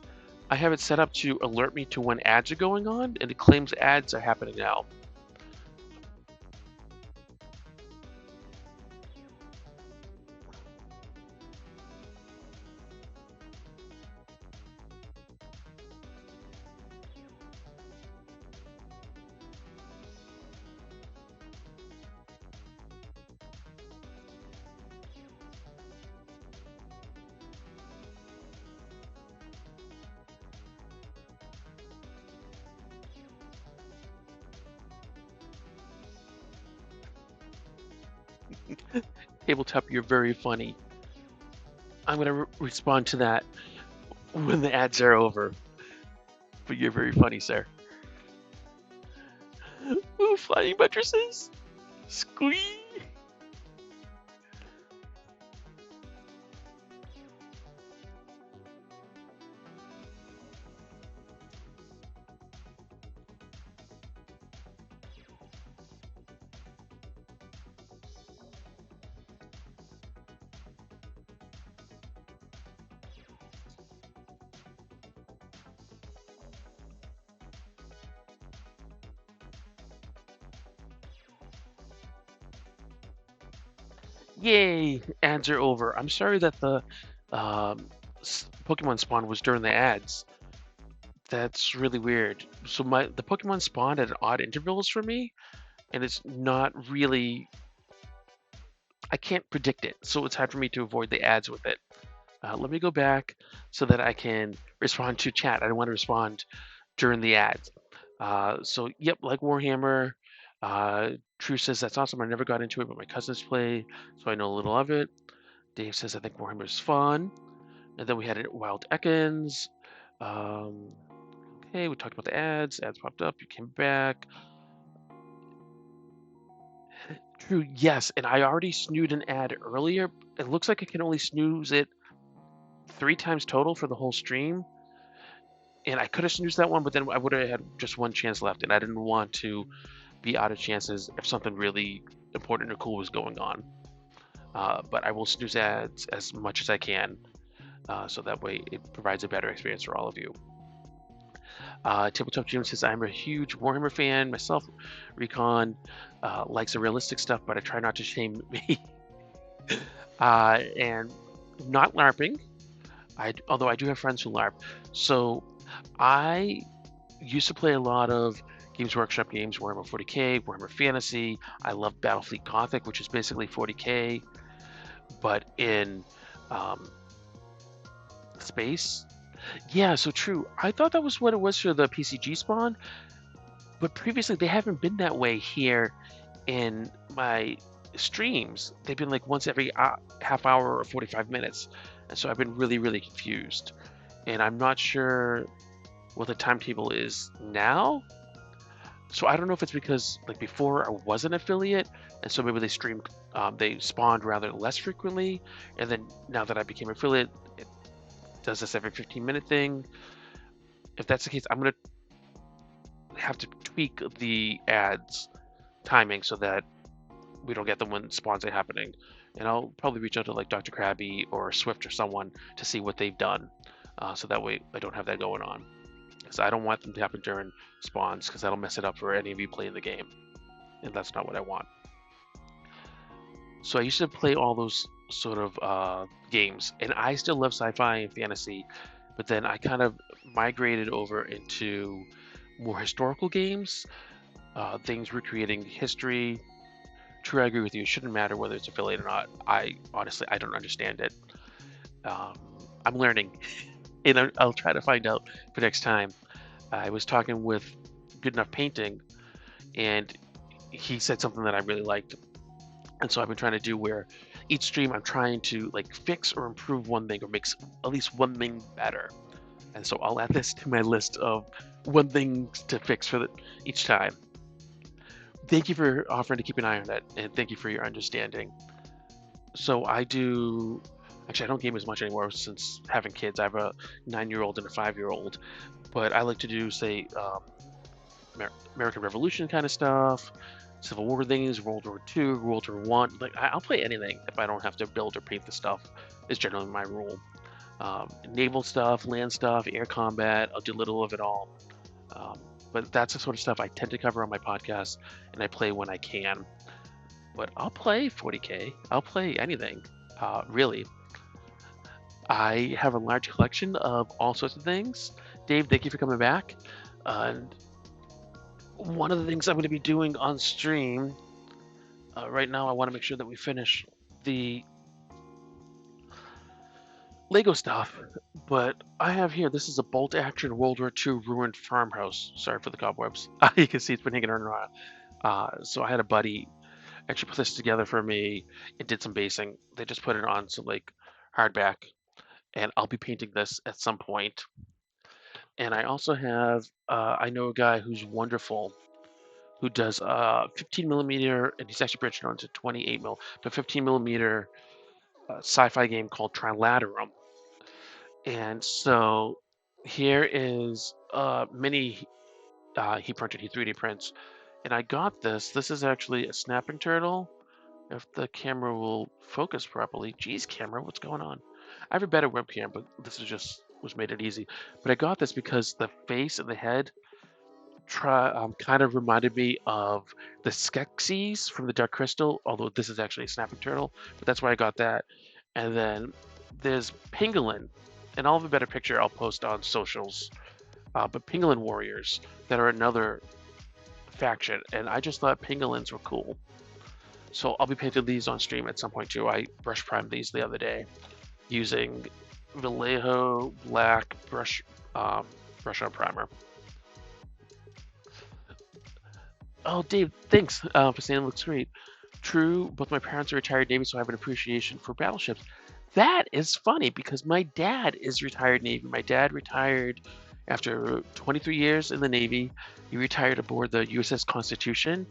I have it set up to alert me to when ads are going on, and it claims ads are happening now. Tabletop, you're very funny. I'm gonna respond to that when the ads are over. But you're very funny, sir. Ooh, flying mattresses. Squee. Yay! Ads are over. I'm sorry that the um, Pokemon spawn was during the ads. That's really weird. So the Pokemon spawned at odd intervals for me, and it's not really. I can't predict it, so it's hard for me to avoid the ads with it. Let me go back so that I can respond to chat. I don't want to respond during the ads. So yep, like Warhammer. Uh, True says that's awesome. I never got into it, but my cousins play, so I know a little of it. Dave says I think Warhammer is fun. And then we had Wild Ekans. Um, okay, we talked about the ads. Ads popped up. You came back. True, yes. And I already snoozed an ad earlier. It looks like I can only snooze it 3 times total for the whole stream. And I could have snoozed that one, but then I would have had just one chance left. And I didn't want to be out of chances if something really important or cool was going on. But I will snooze ads as much as I can. So that way it provides a better experience for all of you. Tabletop Jim says, I'm a huge Warhammer fan myself. Recon likes the realistic stuff, but I try not to shame me. And not LARPing, although I do have friends who LARP. So I used to play a lot of Games Workshop games, Warhammer 40k, Warhammer Fantasy. I love Battlefleet Gothic, which is basically 40k, but in um, space. Yeah, so true. I thought that was what it was for the PCG spawn, but previously they haven't been that way here in my streams. They've been like once every half hour or 45 minutes. And so I've been really, really confused. And I'm not sure what the timetable is now. So I don't know if it's because like before I was an affiliate, and so maybe they spawned rather less frequently, and then now that I became affiliate, it does this every 15-minute thing. If that's the case, I'm gonna have to tweak the ads timing so that we don't get them when spawns are happening. And I'll probably reach out to like Dr. Krabby or Swift or someone to see what they've done, so that way I don't have that going on. Because I don't want them to happen during spawns, because that'll mess it up for any of you playing the game, and that's not what I want. So I used to play all those sort of games, and I still love sci-fi and fantasy, but then I kind of migrated over into more historical games, things recreating history. True, I agree with you. It shouldn't matter whether it's affiliate or not. I honestly, I don't understand it. Um, I'm learning, and I'll try to find out for next time. I was talking with Good Enough Painting, and he said something that I really liked. And so I've been trying to do where each stream I'm trying to like fix or improve one thing or make at least one thing better. And so I'll add this to my list of one thing to fix for each time. Thank you for offering to keep an eye on it, and thank you for your understanding. So I do. Actually, I don't game as much anymore since having kids. I have a 9-year-old and a 5-year-old, but I like to do, say, American Revolution kind of stuff, Civil War things, World War II, World War One. Like I'll play anything if I don't have to build or paint the stuff. Is generally my rule. Naval stuff, land stuff, air combat. I'll do a little of it all. Um, but that's the sort of stuff I tend to cover on my podcast, and I play when I can. But I'll play 40k. I'll play anything, really. I have a large collection of all sorts of things. Dave, thank you for coming back. And one of the things I'm going to be doing on stream right now, I want to make sure that we finish the Lego stuff. But I have here, this is a bolt action World War II ruined farmhouse. Sorry for the cobwebs. You can see it's been hanging around. So I had a buddy actually put this together for me and did some basing. They just put it on some like hardback, and I'll be painting this at some point. And I also have I know a guy who's wonderful who does 15 millimeter, and he's actually branching on to 28 mil, but 15 millimeter sci-fi game called Trilaterum. And so here is mini he printed, he 3D prints, and I got this. This is actually a snapping turtle. If the camera will focus properly. Geez, camera, what's going on? I have a better webcam, but this is just was made it easy. But I got this because the face and the head kind of reminded me of the Skeksis from the Dark Crystal, although this is actually a snapping turtle, but that's why I got that. And then there's Pangolin, and I'll have a better picture I'll post on socials. But Pangolin Warriors that are another faction, and I just thought Pangolins were cool. So I'll be painting these on stream at some point too. I brush primed these the other day using Vallejo Black brush on primer. Oh, Dave, thanks for saying it looks great. True, both my parents are retired Navy, so I have an appreciation for battleships. That is funny because my dad is retired Navy. My dad retired after 23 years in the Navy. He retired aboard the USS Constitution,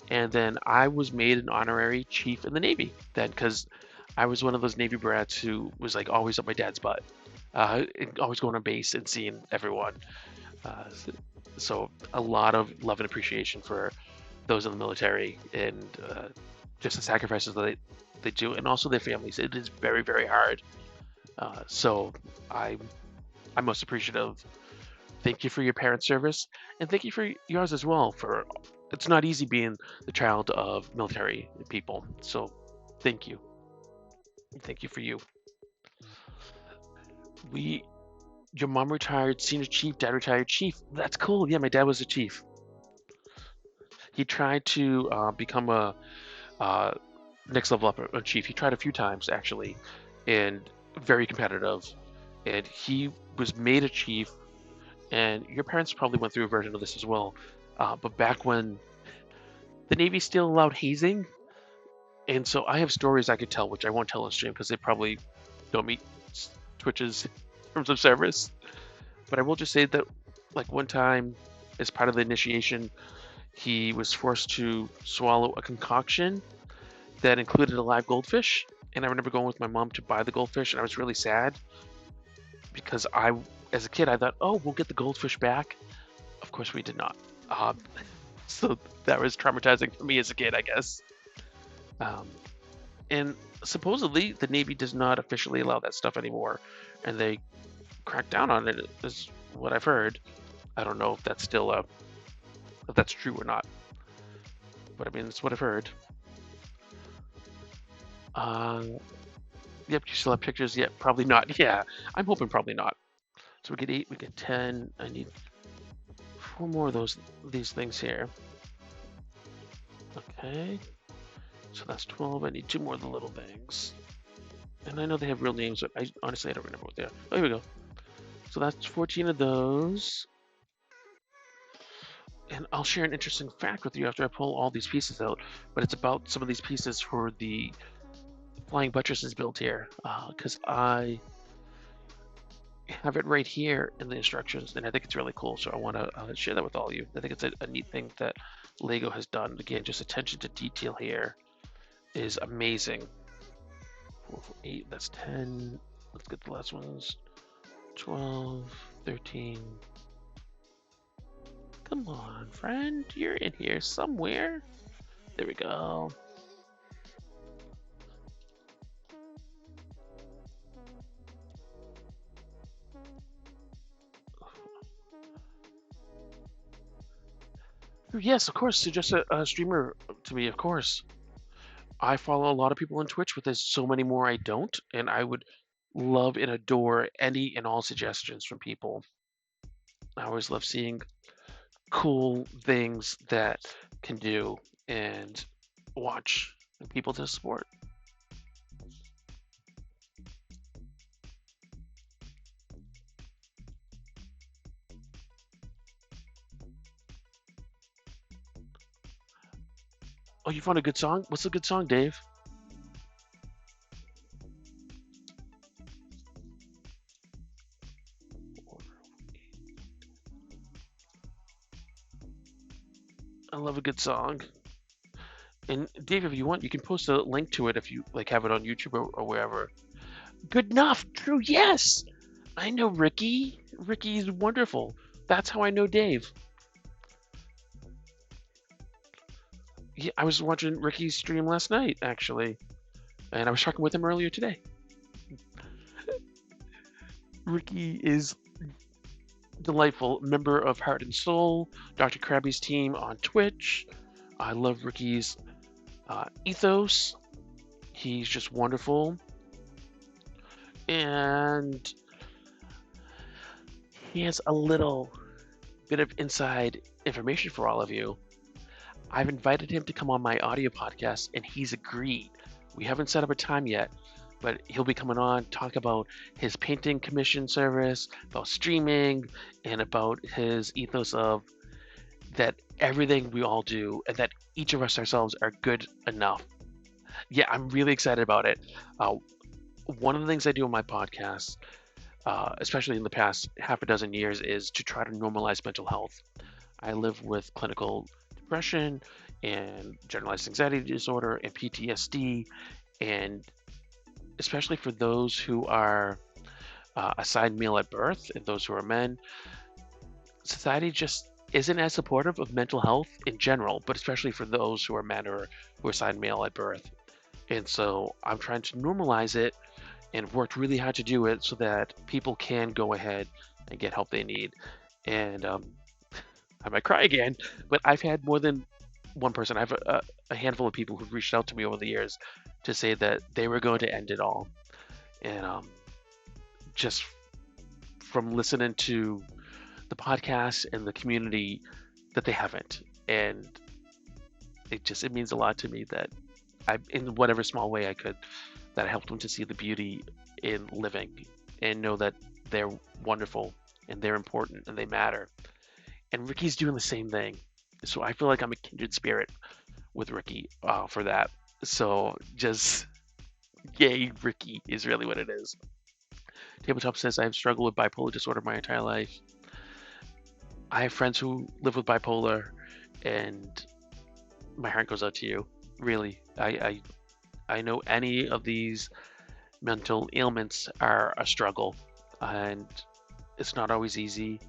and then I was made an honorary chief in the Navy then because I was one of those Navy brats who was like always up my dad's butt, always going on base and seeing everyone. Uh, so a lot of love and appreciation for those in the military and just the sacrifices that they do, and also their families. It is very, very hard. So I, I'm most appreciative. Thank you for your parents' service, and thank you for yours as well. For it's not easy being the child of military people. So thank you, thank you for you. We, your mom retired senior chief, dad retired chief. That's cool. Yeah, my dad was a chief. He tried to become a uh, next level up a chief. He tried a few times actually, and very competitive. And he was made a chief. And your parents probably went through a version of this as well. But back when the Navy still allowed hazing, and so I have stories I could tell, which I won't tell on stream because they probably don't meet Twitch's terms of service. But I will just say that, like one time, as part of the initiation, he was forced to swallow a concoction that included a live goldfish. And I remember going with my mom to buy the goldfish, and I was really sad because as a kid, I thought, oh, we'll get the goldfish back. Of course, we did not. Um, so that was traumatizing for me as a kid, I guess. Um, and supposedly, the Navy does not officially allow that stuff anymore, and they crack down on it, is what I've heard. I don't know if that's still if that's true or not, but I mean, it's what I've heard. Uh, yep, you still have pictures yet? Probably not. Yeah, I'm hoping probably not. So we get 8, we get 10. I need 4 more of these things here. Okay. So that's 12. I need 2 more of the little things. And I know they have real names, but honestly I don't remember what they are. Oh, here we go. So that's 14 of those. And I'll share an interesting fact with you after I pull all these pieces out. But it's about some of these pieces for the flying buttresses built here. Because I have it right here in the instructions, and I think it's really cool. So I want to share that with all of you. I think it's a neat thing that Lego has done. Again, just attention to detail here is amazing. 4, 4, 8, that's 10. Let's get the last ones. 12, 13. Come on, friend. You're in here somewhere. There we go. Yes, of course. So just a streamer to me, of course. I follow a lot of people on Twitch, but there's so many more I don't, and I would love and adore any and all suggestions from people. I always love seeing cool things that can do and watch people to support. Oh, you found a good song? What's a good song, Dave? I love a good song. And Dave, if you want, you can post a link to it if you like have it on YouTube or wherever. Good enough. True. Yes. I know Ricky. Ricky's wonderful. That's how I know Dave. I was watching Ricky's stream last night, actually, and I was talking with him earlier today. Ricky is delightful member of Heart and Soul, Dr. Krabby's team on Twitch. I love Ricky's ethos. He's just wonderful. And he has a little bit of inside information for all of you. I've invited him to come on my audio podcast, and he's agreed. We haven't set up a time yet, but he'll be coming on, talk about his painting commission service, about streaming, and about his ethos of that everything we all do and that each of us ourselves are good enough. Yeah, I'm really excited about it. One of the things I do on my podcast, especially in the past half a dozen years, is to try to normalize mental health. I live with clinical depression and generalized anxiety disorder and PTSD, and especially for those who are assigned male at birth and those who are men, society just isn't as supportive of mental health in general, but especially for those who are men or who are assigned male at birth. And so I'm trying to normalize it and worked really hard to do it so that people can go ahead and get help they need. And I might cry again, but I've had more than one person. I have a handful of people who've reached out to me over the years to say that they were going to end it all. And just from listening to the podcast and the community, that they haven't. And it means a lot to me that I, in whatever small way I could, that I helped them to see the beauty in living and know that they're wonderful and they're important and they matter. And Ricky's doing the same thing. So I feel like I'm a kindred spirit with Ricky for that. So just yay, Ricky is really what it is. Tabletop says, I've struggled with bipolar disorder my entire life. I have friends who live with bipolar, and my heart goes out to you. Really, I know any of these mental ailments are a struggle, and it's not always easy.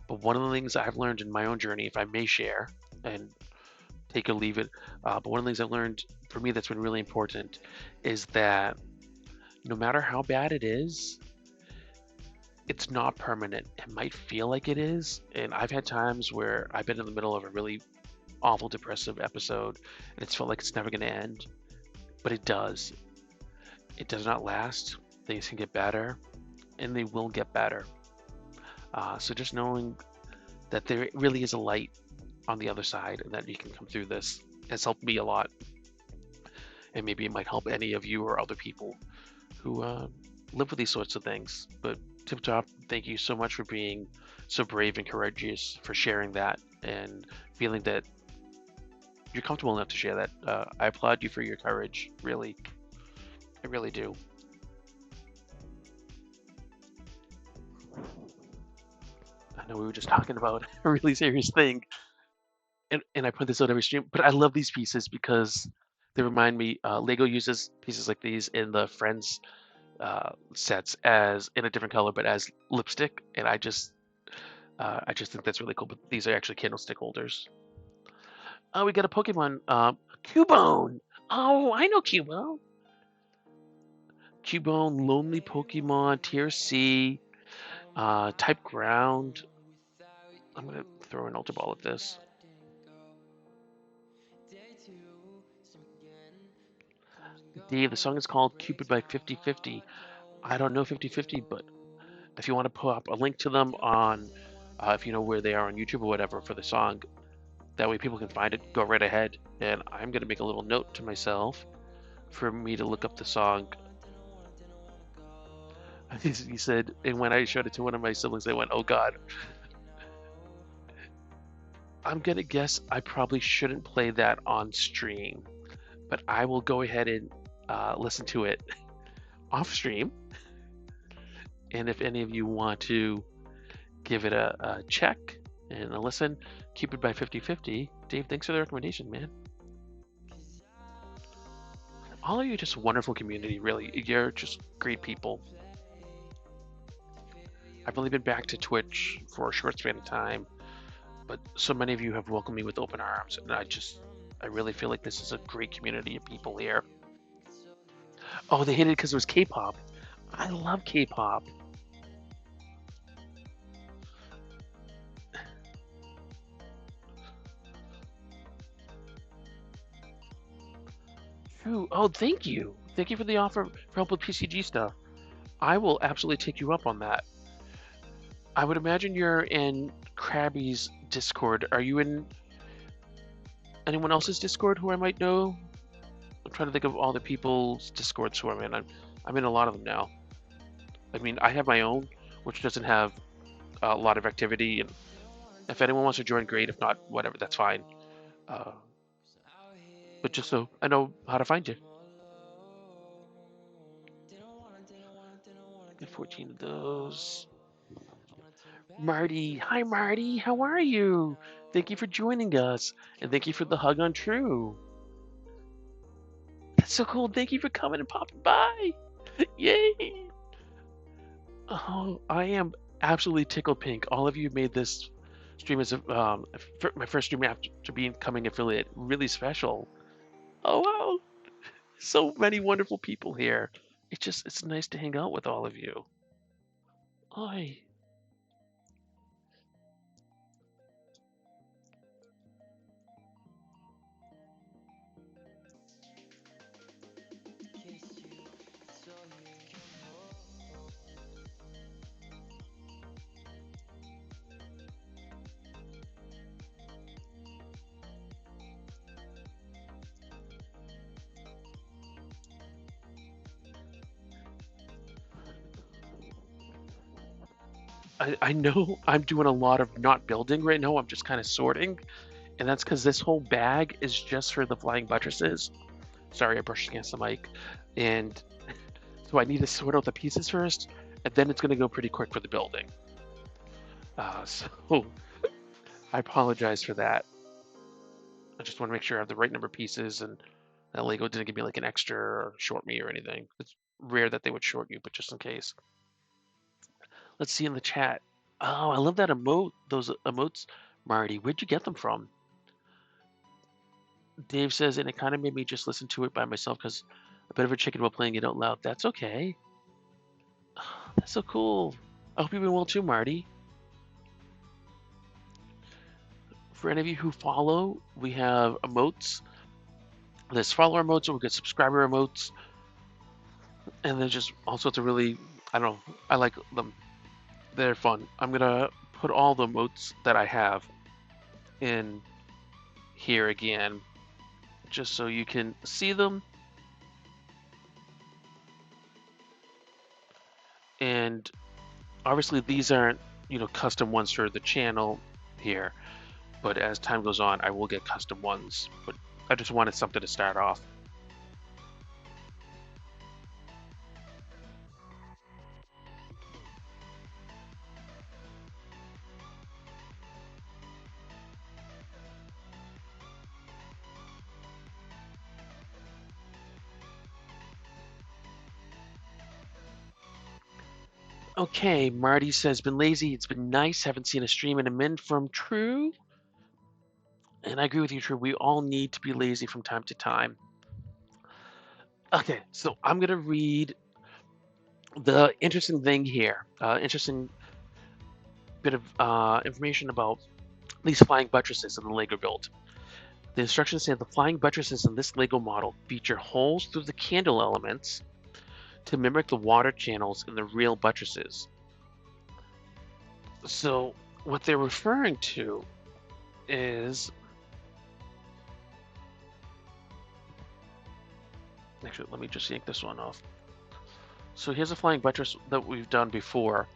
But one of the things I've learned in my own journey, if I may share, and take or leave it, but one of the things I've learned for me that's been really important is that no matter how bad it is, it's not permanent. It might feel like it is, and I've had times where I've been in the middle of a really awful depressive episode, and it's felt like it's never going to end, but it does. It does not last. Things can get better, and they will get better. So just knowing that there really is a light on the other side and that you can come through this has helped me a lot. And maybe it might help any of you or other people who live with these sorts of things. But Tip Top, thank you so much for being so brave and courageous, for sharing that and feeling that you're comfortable enough to share that. I applaud you for your courage, really. I really do. I know we were just talking about a really serious thing, and I put this out every stream, but I love these pieces because they remind me. Lego uses pieces like these in the Friends sets as in a different color, but as lipstick, and I just think that's really cool. But these are actually candlestick holders. Oh, we got a Pokemon, Cubone. Oh, I know Cubone. Cubone, Lonely Pokemon, Tier C, Type Ground. I'm gonna throw an Ultra Ball at this. Dave, the song is called Cupid by 50/50. I don't know 50/50, but if you want to put up a link to them on, if you know where they are on YouTube or whatever for the song, that way people can find it, go right ahead. And I'm going to make a little note to myself for me to look up the song. He said, and when I showed it to one of my siblings, they went, oh God. I'm gonna guess I probably shouldn't play that on stream, but I will go ahead and listen to it off stream. And if any of you want to give it a check and a listen, keep it by 50/50. Dave, thanks for the recommendation, man. All of you are just a wonderful community, really. You're just great people. I've only been back to Twitch for a short span of time, but so many of you have welcomed me with open arms, and I really feel like this is a great community of people here. Oh, they hated it because it was K-pop. I love K-pop. True. Oh, thank you. Thank you for the offer for help with PCG stuff. I will absolutely take you up on that. I would imagine you're in Krabby's Discord. Are you in anyone else's Discord who I might know? I'm trying to think of all the people's Discords who I'm in. I'm in a lot of them now. I mean, I have my own, which doesn't have a lot of activity, and if anyone wants to join, great. If not, whatever, that's fine. Uh, but just so I know how to find you. Get 14 of those. Marty, hi Marty, how are you? Thank you for joining us, and thank you for the hug on True. That's so cool. Thank you for coming and popping by. Yay! Oh, I am absolutely tickled pink. All of you made this stream as my first stream after becoming affiliate really special. Oh wow, so many wonderful people here. It's nice to hang out with all of you. Oi. I know I'm doing a lot of not building right now. I'm just kind of sorting, and that's because this whole bag is just for the flying buttresses. Sorry, I brushed against the mic, and so I need to sort out the pieces first, and then it's going to go pretty quick for the building. So I apologize for that. I just want to make sure I have the right number of pieces, and that Lego didn't give me like an extra or short me or anything. It's rare that they would short you, but just in case. Let's see in the chat. Oh, I love that emote. Those emotes, Marty. Where'd you get them from? Dave says, and it kind of made me just listen to it by myself because a bit of a chicken while playing it out loud. That's okay. Oh, that's so cool. I hope you've been well too, Marty. For any of you who follow, we have emotes. There's follower emotes, or we get subscriber emotes, and there's just all sorts of really, I don't know, I like them. They're fun. I'm gonna put all the emotes that I have in here again, just so you can see them. And obviously these aren't, custom ones for the channel here, but as time goes on, I will get custom ones. But I just wanted something to start off. Okay, Marty says, been lazy. It's been nice. Haven't seen a stream in a minute from True. And I agree with you, True. We all need to be lazy from time to time. Okay, so I'm going to read the interesting thing here. Interesting bit of information about these flying buttresses in the Lego build. The instructions say the flying buttresses in this Lego model feature holes through the candle elements to mimic the water channels in the real buttresses. So what they're referring to is, actually, let me just yank this one off. So here's a flying buttress that we've done before.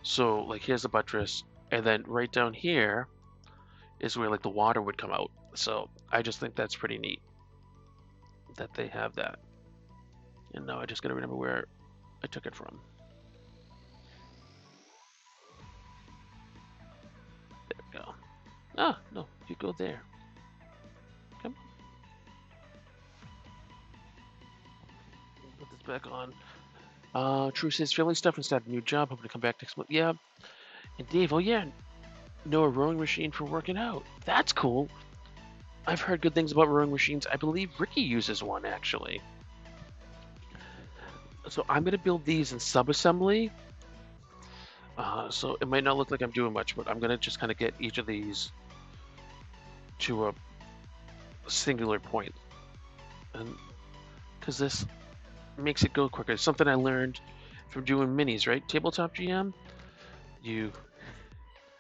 So like here's a buttress, and then right down here is where like the water would come out. So I just think that's pretty neat that they have that. And now I just gotta remember where I took it from. There we go. Ah, no, you go there. Come on. Put this back on. True says filling stuff and start a new job. Hoping to come back next month. Yeah. And Dave, oh yeah, know a rowing machine for working out. That's cool. I've heard good things about rowing machines. I believe Ricky uses one actually. So I'm gonna build these in sub-assembly. So it might not look like I'm doing much, but I'm gonna just kind of get each of these to a singular point, and because this makes it go quicker. It's something I learned from doing minis, right? Tabletop GM, you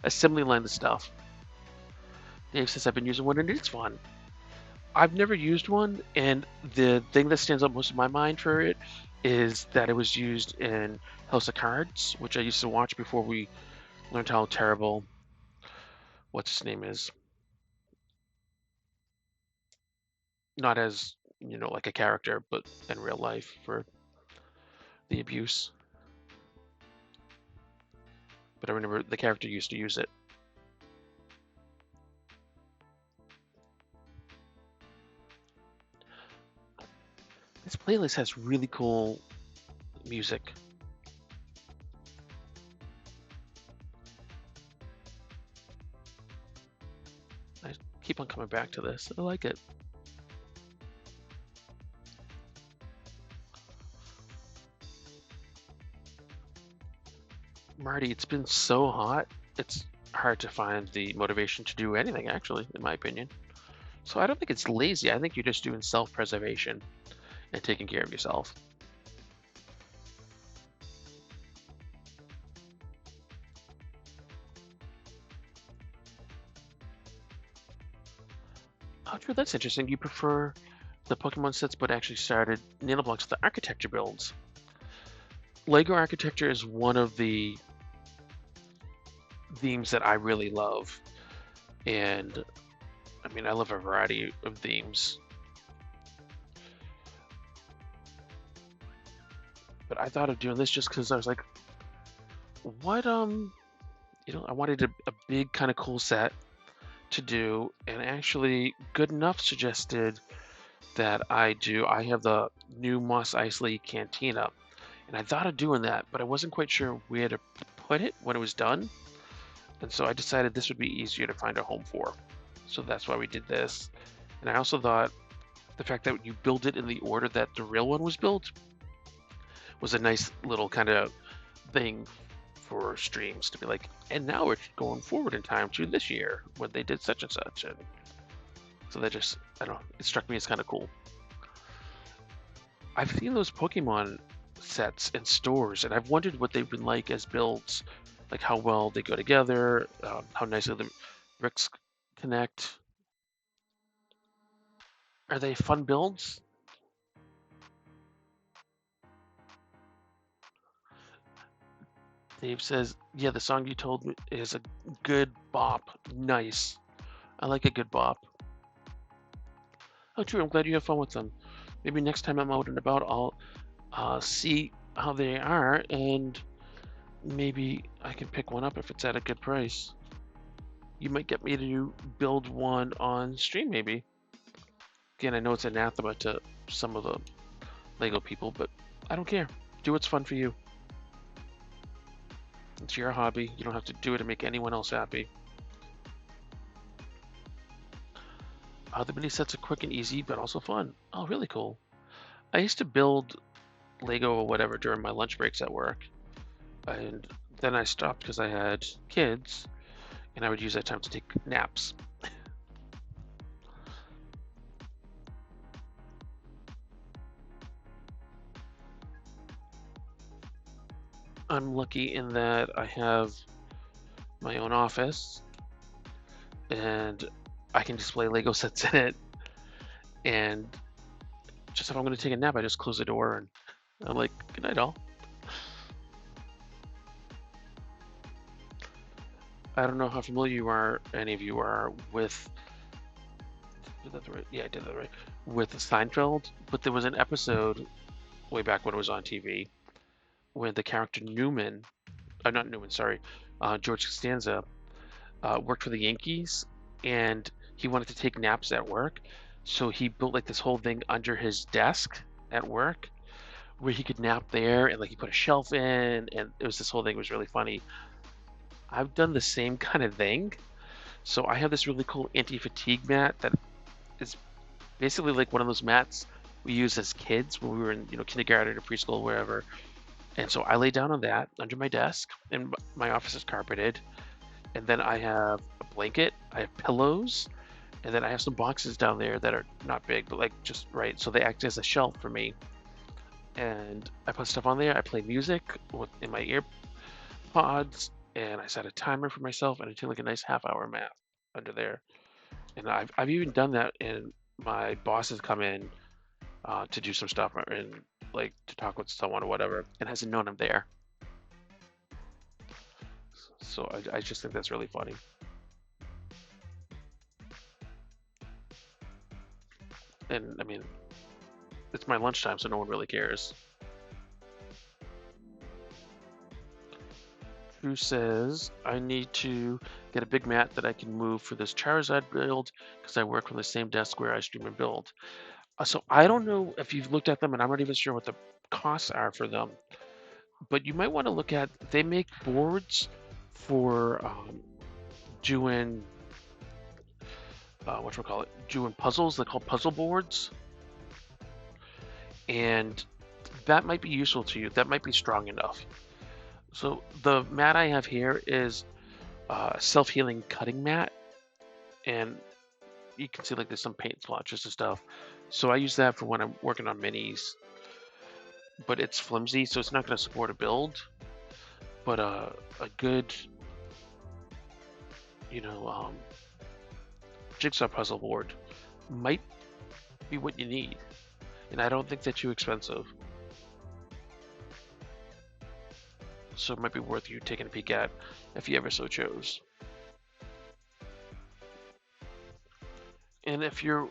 assembly line the stuff. Dave says I've been using one and it's fun. I've never used one, and the thing that stands out most in my mind for it is that it was used in House of Cards, which I used to watch before we learned how terrible what's his name is. Not as, like a character, but in real life for the abuse. But I remember the character used to use it. This playlist has really cool music. I keep on coming back to this. I like it. Marty, it's been so hot. It's hard to find the motivation to do anything, actually, in my opinion. So I don't think it's lazy. I think you're just doing self-preservation and taking care of yourself. Oh, Drew, that's interesting. You prefer the Pokemon sets, but actually started Nanoblocks, the architecture builds. Lego architecture is one of the themes that I really love. And I mean, I love a variety of themes. But I thought of doing this just because I was like, what, I wanted a big kind of cool set to do. And actually, Good Enough suggested that I have the new Mos Eisley Cantina. And I thought of doing that, but I wasn't quite sure where to put it when it was done. And so I decided this would be easier to find a home for. So that's why we did this. And I also thought the fact that you build it in the order that the real one was built was a nice little kind of thing for streams to be like, and now we're going forward in time to this year when they did such and such. And so that just, I don't know, it struck me as kind of cool. I've seen those Pokemon sets in stores, and I've wondered what they've been like as builds, like how well they go together, how nicely the bricks connect. Are they fun builds? Dave says, yeah, the song you told me is a good bop. Nice. I like a good bop. Oh, true. I'm glad you have fun with them. Maybe next time I'm out and about, I'll see how they are, and maybe I can pick one up if it's at a good price. You might get me to build one on stream, maybe. Again, I know it's anathema to some of the Lego people, but I don't care. Do what's fun for you. It's your hobby. You don't have to do it to make anyone else happy. The mini sets are quick and easy, but also fun. Oh, really cool. I used to build Lego or whatever during my lunch breaks at work, and then I stopped because I had kids, and I would use that time to take naps. I'm lucky in that I have my own office, and I can display Lego sets in it. And just if I'm going to take a nap, I just close the door and I'm like, good night, all. I don't know how familiar you are, any of you are with. Did that right? Yeah, I did that right. With Seinfeld, but there was an episode way back when it was on TV when the character Newman, not Newman, sorry, George Costanza, worked for the Yankees, and he wanted to take naps at work, so he built like this whole thing under his desk at work where he could nap there, and like he put a shelf in, and it was this whole thing. It was really funny. I've done the same kind of thing. So I have this really cool anti-fatigue mat that is basically like one of those mats we used as kids when we were in, kindergarten or preschool, or wherever. And so I lay down on that under my desk, and my office is carpeted. And then I have a blanket, I have pillows, and then I have some boxes down there that are not big, but like just right. So they act as a shelf for me. And I put stuff on there. I play music in my earpods, and I set a timer for myself, and I do like a nice half-hour nap under there. And I've even done that, and my bosses come in to do some stuff and like to talk with someone or whatever, and hasn't known I'm there. So I just think that's really funny. And I mean, it's my lunchtime, so no one really cares. Who says I need to get a big mat that I can move for this Charizard build because I work from the same desk where I stream and build. So I don't know if you've looked at them, and I'm not even sure what the costs are for them. But you might want to look at. They make boards for doing what we call it, doing puzzles. They're called puzzle boards, and that might be useful to you. That might be strong enough. So the mat I have here is a self-healing cutting mat, and you can see like there's some paint splotches and stuff. So I use that for when I'm working on minis, but it's flimsy, so it's not going to support a build. But a good, you know, um, jigsaw puzzle board might be what you need, and I don't think they're too expensive. So it might be worth you taking a peek at if you ever so chose. And if you're,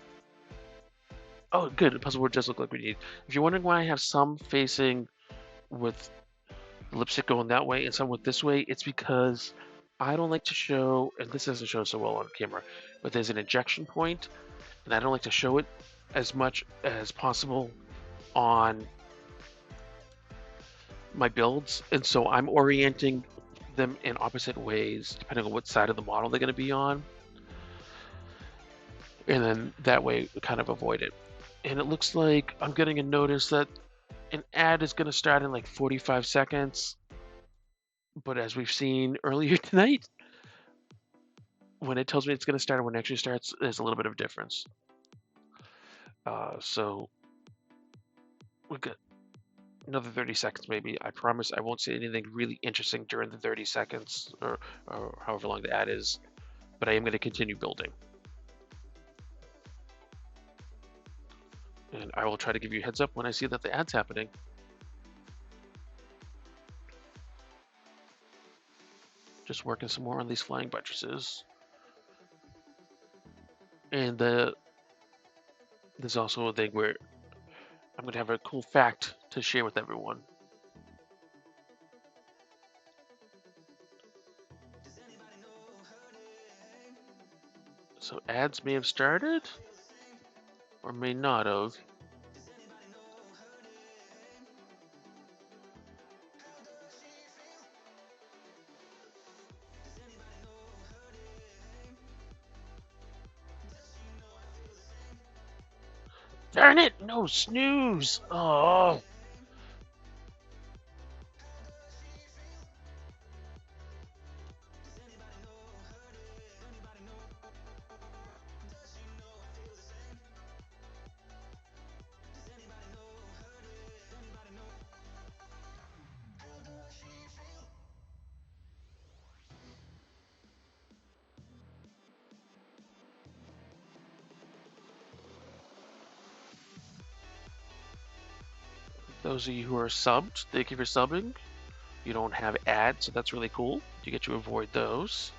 oh, good, the puzzle board does look like we need. If you're wondering why I have some facing with lipstick going that way and some with this way, it's because I don't like to show, and this doesn't show so well on camera, but there's an injection point, and I don't like to show it as much as possible on my builds, and so I'm orienting them in opposite ways depending on what side of the model they're going to be on, and then that way we kind of avoid it. And it looks like I'm getting a notice that an ad is going to start in like 45 seconds, but as we've seen earlier tonight, when it tells me it's going to start and when it actually starts, there's a little bit of a difference. So we got another 30 seconds maybe. I promise I won't say anything really interesting during the 30 seconds or however long the ad is, but I am going to continue building. And I will try to give you a heads up when I see that the ad's happening. Just working some more on these flying buttresses. And there's also a thing where I'm going to have a cool fact to share with everyone. So ads may have started or may not have. Darn it! No snooze! Oh! Those of you who are subbed, thank you for subbing. You don't have ads, so that's really cool. You get to avoid those.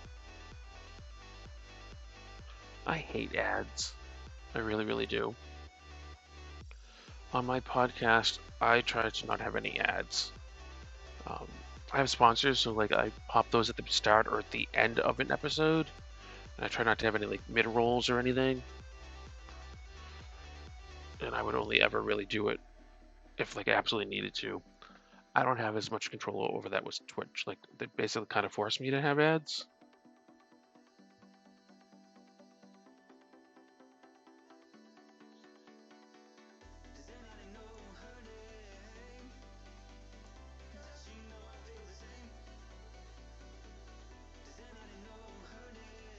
I hate ads. I really, really do. On my podcast, I try to not have any ads. Um, I have sponsors, so like I pop those at the start or at the end of an episode, and I try not to have any like mid rolls or anything. And I would only ever really do it if like I absolutely needed to. I don't have as much control over that with Twitch. Like they basically kind of force me to have ads.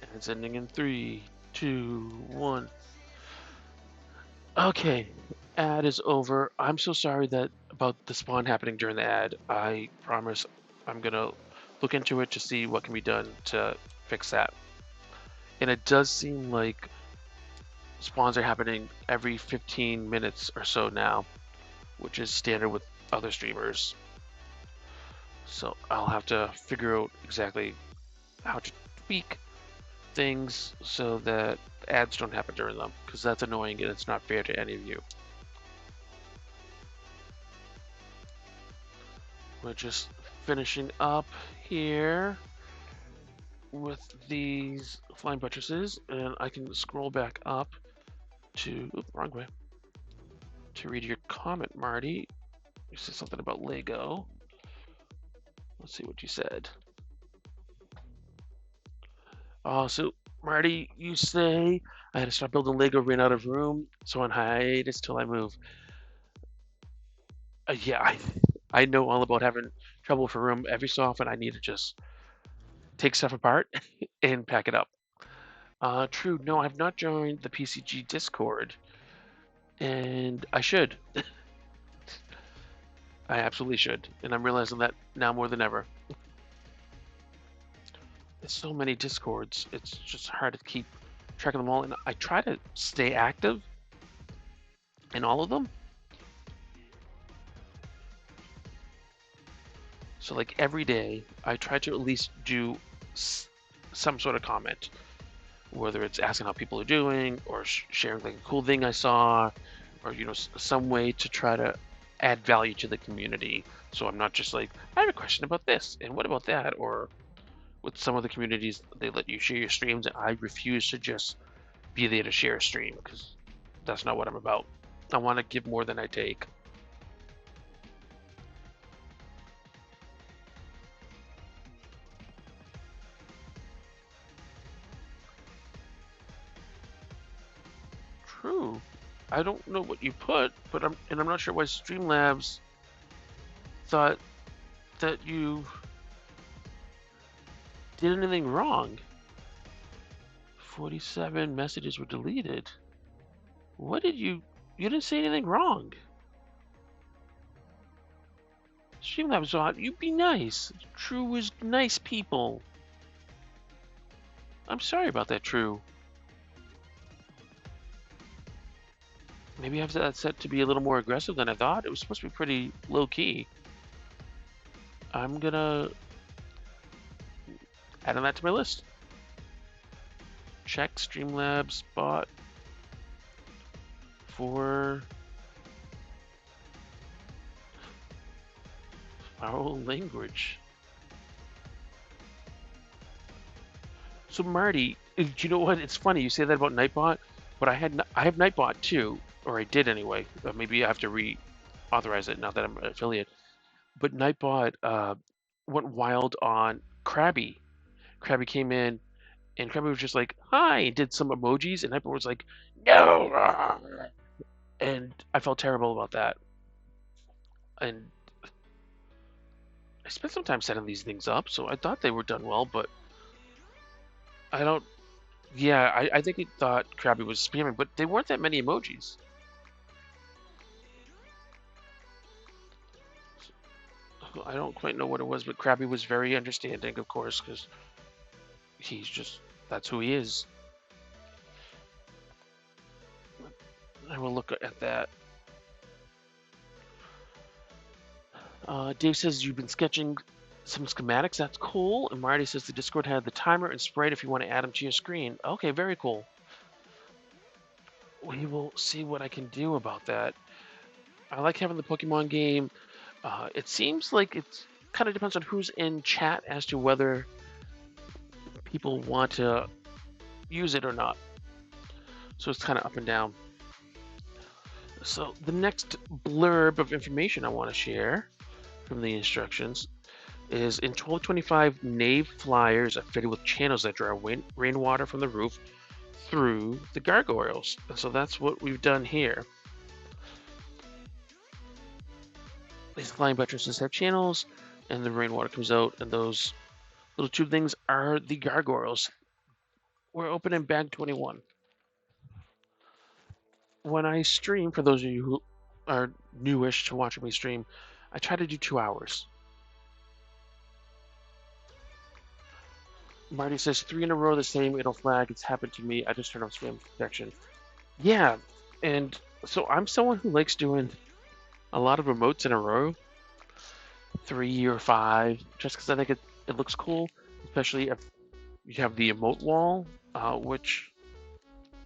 And it's ending in 3, 2, 1. Okay, ad is over. I'm so sorry that about the spawn happening during the ad. I promise I'm gonna look into it to see what can be done to fix that. And it does seem like spawns are happening every 15 minutes or so now, which is standard with other streamers. So I'll have to figure out exactly how to tweak things so that ads don't happen during them, because that's annoying and it's not fair to any of you. We're just finishing up here with these flying buttresses, and I can scroll back up to, oops, wrong way, to read your comment, Marty. You said something about Lego. Let's see what you said. So Marty, you say I had to start building Lego, ran out of room, so on hiatus till I move. Yeah, I know all about having trouble for room. Every so often, I need to just take stuff apart and pack it up. True. No, I've not joined the PCG Discord, and I should. I absolutely should, and I'm realizing that now more than ever. There's so many Discords; it's just hard to keep track of them all. And I try to stay active in all of them. So like every day, I try to at least do some sort of comment, whether it's asking how people are doing or sharing like a cool thing I saw, or some way to try to add value to the community. So I'm not just like, I have a question about this and what about that, or with some of the communities they let you share your streams, and I refuse to just be there to share a stream because that's not what I'm about. I want to give more than I take. True. I don't know what you put, but I'm not sure why Streamlabs thought that you did anything wrong. 47 messages were deleted. What did you didn't say anything wrong. Streamlabs thought you'd be nice. True was nice people. I'm sorry about that, True. Maybe I have that set to be a little more aggressive than I thought. It was supposed to be pretty low key. I'm gonna add that to my list. Check Streamlabs bot for foul language. So Marty, do you know what? It's funny you say that about Nightbot, but I have Nightbot too, or I did anyway. Maybe I have to reauthorize it now that I'm an affiliate. But Nightbot went wild on Krabby. Krabby came in, and Krabby was just like, "Hi," did some emojis, and Nightbot was like, "No," and I felt terrible about that. And I spent some time setting these things up, so I thought they were done well, but I don't. Yeah, I think he thought Krabby was spamming, but they weren't that many emojis. I don't quite know what it was, but Krabby was very understanding, of course, because he's just, that's who he is. I will look at that. Dave says you've been sketching some schematics. That's cool. And Marty says the Discord had the timer and sprite if you want to add them to your screen. Okay, very cool. we will see what I can do about that. I like having the Pokemon game. It seems like it's kind of depends on who's in chat as to whether people want to use it or not. So it's kind of up and down. So the next blurb of information I want to share from the instructions is in 1225 Nave flyers are fitted with channels that draw rainwater from the roof through the gargoyles. And so that's what we've done here. These flying buttresses have channels, and the rainwater comes out, and those little tube things are the gargoyles. We're open in bag 21. When I stream, for those of you who are newish to watching me stream, I try to do 2 hours. Marty says 3 in a row the same, it'll flag. It's happened to me. I just turned off spam protection. Yeah, and so I'm someone who likes doing a lot of emotes in a row, 3 or 5, just because I think it looks cool, especially if you have the emote wall, which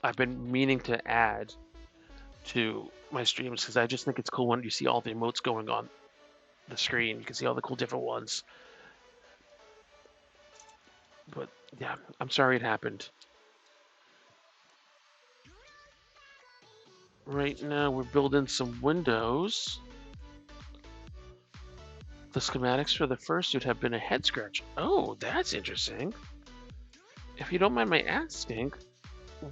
I've been meaning to add to my streams because I just think it's cool when you see all the emotes going on the screen. You can see all the cool different ones. But yeah, I'm sorry it happened. Right now we're building some windows. The schematics for the fursuit have been a head scratch. Oh, that's interesting. If you don't mind my asking,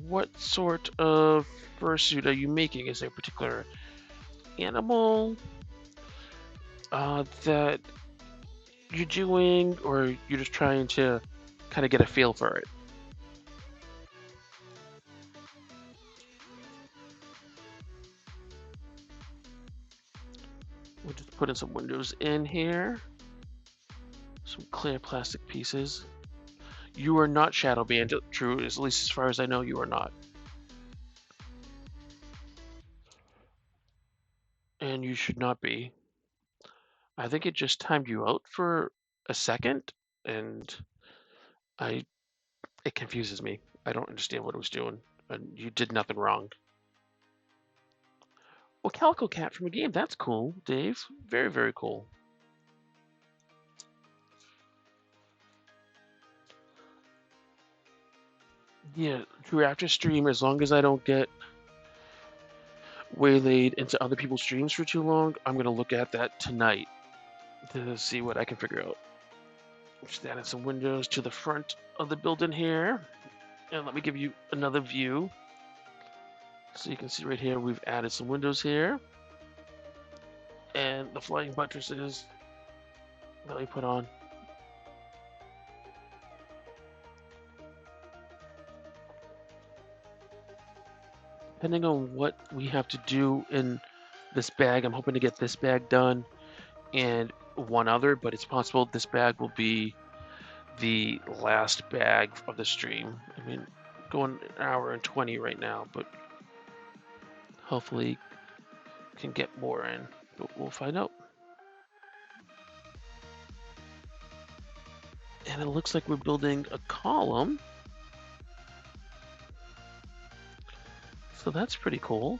what sort of fursuit are you making? Is there a particular animal that you're doing, or you're just trying to kind of get a feel for it? We'll just put in some windows in here. Some clear plastic pieces. You are not shadow banned, true, at least as far as I know, you are not. And you should not be. I think it just timed you out for a second, and I it confuses me. I don't understand what it was doing, and you did nothing wrong. Well, Calico Cat from a game, that's cool, Dave. Very, very cool. Yeah, Drew, after stream, as long as I don't get waylaid into other people's streams for too long, I'm going to look at that tonight to see what I can figure out. Just added some windows to the front of the building here. And let me give you another view. So you can see right here, we've added some windows here. And the flying buttresses that we put on. Depending on what we have to do in this bag, I'm hoping to get this bag done and one other, but it's possible this bag will be the last bag of the stream. I mean, going an hour and 20 right now, but hopefully can get more in. But we'll find out. And it looks like we're building a column. So that's pretty cool.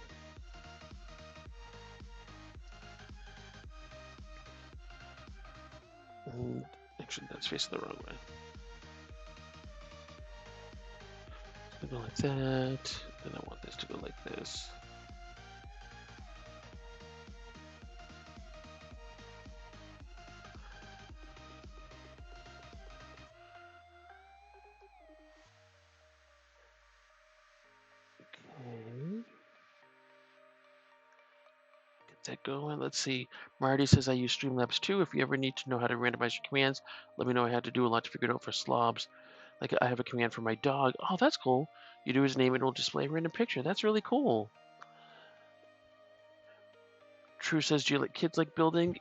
And actually, that's facing the wrong way. It's gonna go like that. And I want this to go like this. Okay. Get that going. Let's see. Marty says I use Streamlabs too. If you ever need to know how to randomize your commands, let me know. I had to do a lot to figure it out for slobs. Like I have a command for my dog. Oh, that's cool. You do his name and it'll display a random picture. That's really cool. True says, do you like kids like building?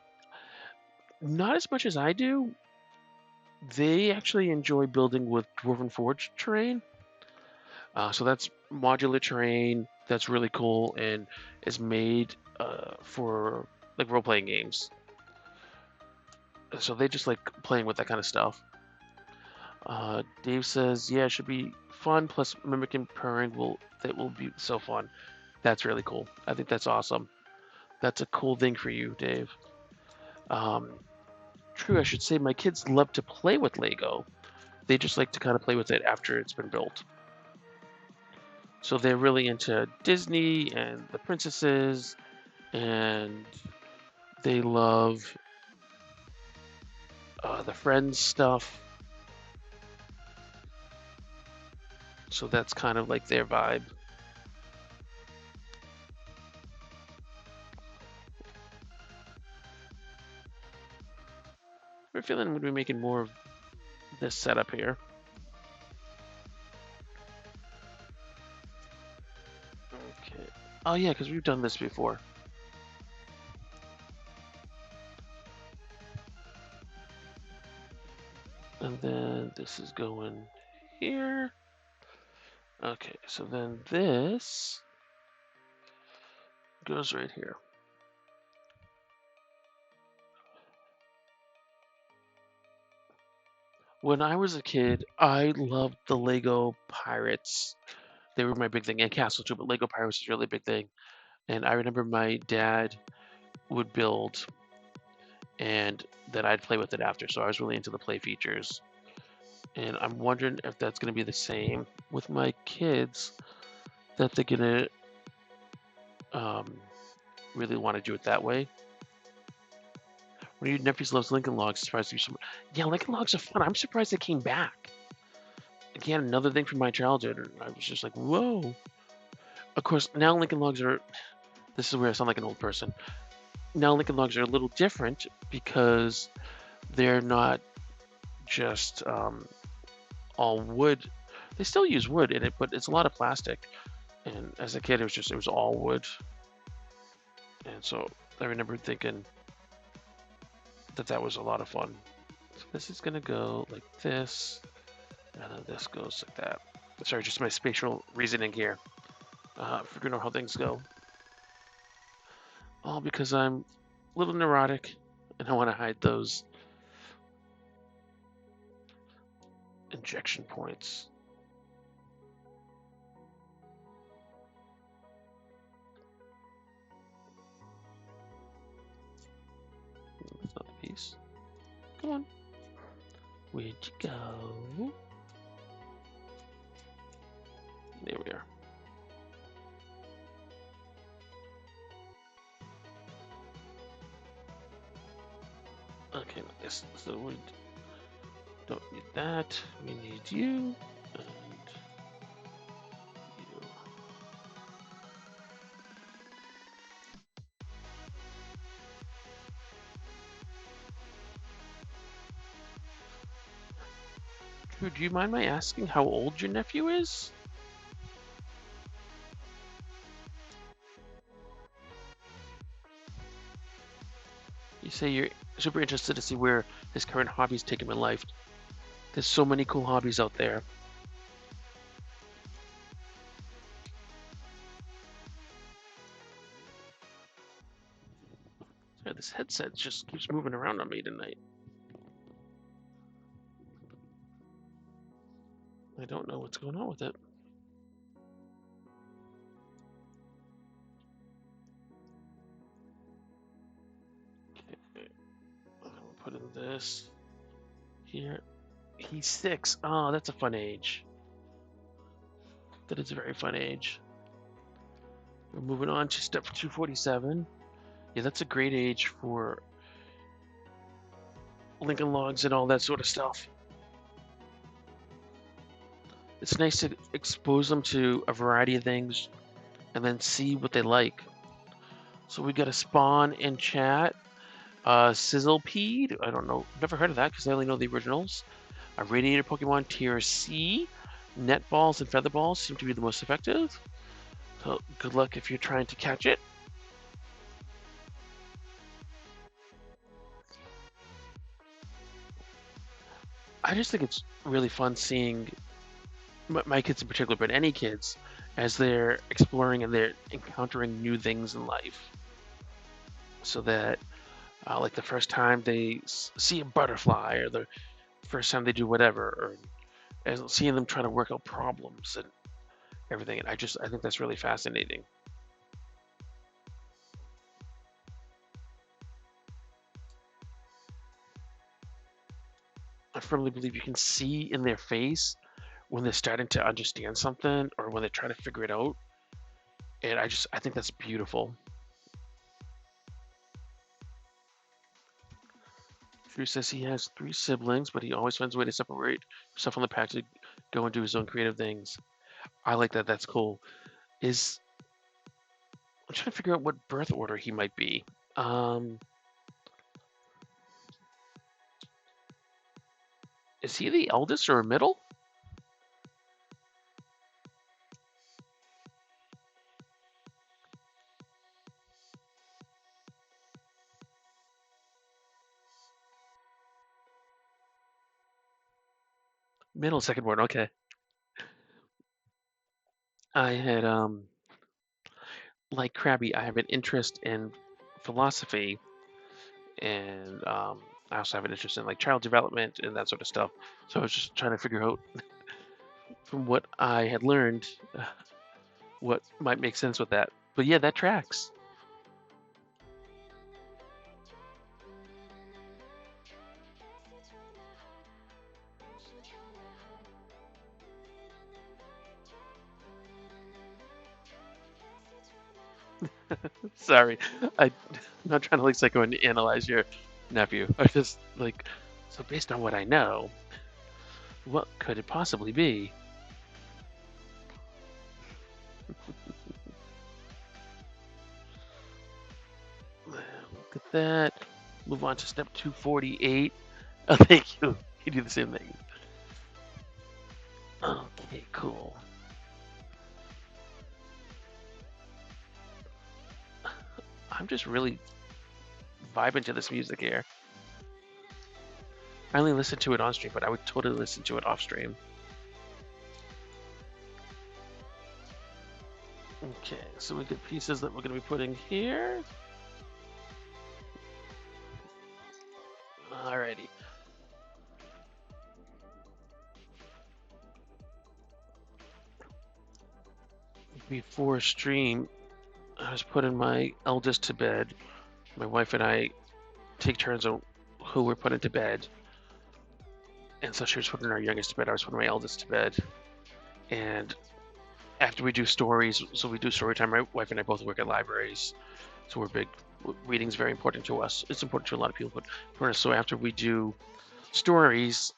Not as much as I do. They actually enjoy building with Dwarven Forge terrain. So that's modular terrain that's really cool and is made for like role-playing games. So they just like playing with that kind of stuff. Dave says, yeah, it should be fun. Plus, mimicking purring will be so fun. That's really cool. I think that's awesome. That's a cool thing for you, Dave. Um, True, I should say my kids love to play with Lego. They just like to kind of play with it after it's been built. So they're really into Disney and the princesses, and they love the Friends stuff. So that's kind of like their vibe. We're feeling we'd be making more of this setup here. Okay. Oh yeah, because we've done this before. And then this is going here. Okay, so then this goes right here. When I was a kid, I loved the Lego Pirates. They were my big thing, and Castle too, but Lego Pirates was really a big thing. And I remember my dad would build, and then I'd play with it after. So I was really into the play features. And I'm wondering if that's going to be the same with my kids, that they're going to really want to do it that way. One of your nephews loves Lincoln Logs. Surprised you so much. Yeah, Lincoln Logs are fun. I'm surprised they came back. Again, another thing from my childhood. And I was just like, whoa. Of course, now Lincoln Logs are. This is where I sound like an old person. Now Lincoln Logs are a little different because they're not just all wood. They still use wood in it, but it's a lot of plastic. And as a kid, it was all wood. And so I remember thinking that was a lot of fun. So this is gonna go like this, and then this goes like that. Sorry, just my spatial reasoning here. Figuring out how things go. All because I'm a little neurotic, and I want to hide those injection points. That's not the piece. Come on. Where'd you go? There we are. Okay, yes, so we don't need that. We need you and you. Drew, do you mind my asking how old your nephew is? You say you're super interested to see where his current hobbies take him in life. There's so many cool hobbies out there. Sorry, this headset just keeps moving around on me tonight. I don't know what's going on with it. Okay, I'm gonna put in this here. He's 6. Oh, that's a fun age. That is a very fun age. We're moving on to step 247. Yeah, that's a great age for Lincoln Logs and all that sort of stuff. It's nice to expose them to a variety of things and then see what they like. So we got a spawn in chat. Sizzlepede, I don't know, never heard of that because I only know the originals. A Radiator Pokemon Tier C. Net balls and feather balls seem to be the most effective. So good luck if you're trying to catch it. I just think it's really fun seeing my kids in particular, but any kids, as they're exploring and they're encountering new things in life. So that, like the first time they see a butterfly, or the first time they do whatever, or as seeing them trying to work out problems and everything. And I think that's really fascinating. I firmly believe you can see in their face when they're starting to understand something or when they're trying to figure it out. And I think that's beautiful. Drew says he has three siblings, but he always finds a way to separate himself from the pack to go and do his own creative things. I like that. That's cool. Is I'm trying to figure out what birth order he might be. Um, is he the eldest or middle? Middle, second born. Okay. I had like Krabby. I have an interest in philosophy, and I also have an interest in like child development and that sort of stuff. So I was just trying to figure out from what I had learned what might make sense with that. But yeah, that tracks. Sorry, I'm not trying to like psycho and analyze your nephew. I just like so based on what I know, what could it possibly be? Look at that. Move on to step 248. Oh, thank you. You do the same thing. Okay, cool. I'm just really vibing to this music here. I only listen to it on stream, but I would totally listen to it off stream. Okay, so we get pieces that we're going to be putting here. Alrighty. Before stream, I was putting my eldest to bed. My wife and I take turns on who we're putting to bed. And so she was putting our youngest to bed. I was putting my eldest to bed. And after we do stories, so we do story time, my wife and I both work at libraries. So we're big. Reading's very important to us. It's important to a lot of people, but for us, so after we do stories,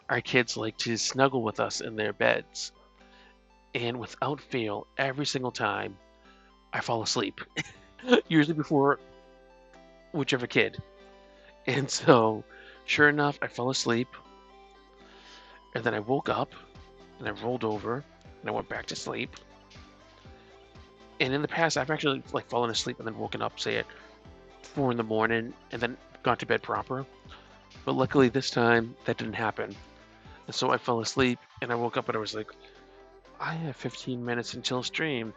our kids like to snuggle with us in their beds. And without fail, every single time, I fall asleep. Usually before whichever kid. And so, sure enough, I fell asleep. And then I woke up and I rolled over and I went back to sleep. And in the past, I've actually like fallen asleep and then woken up, say at 4 in the morning, and then gone to bed proper. But luckily this time that didn't happen. And so I fell asleep and I woke up and I was like, I have 15 minutes until stream.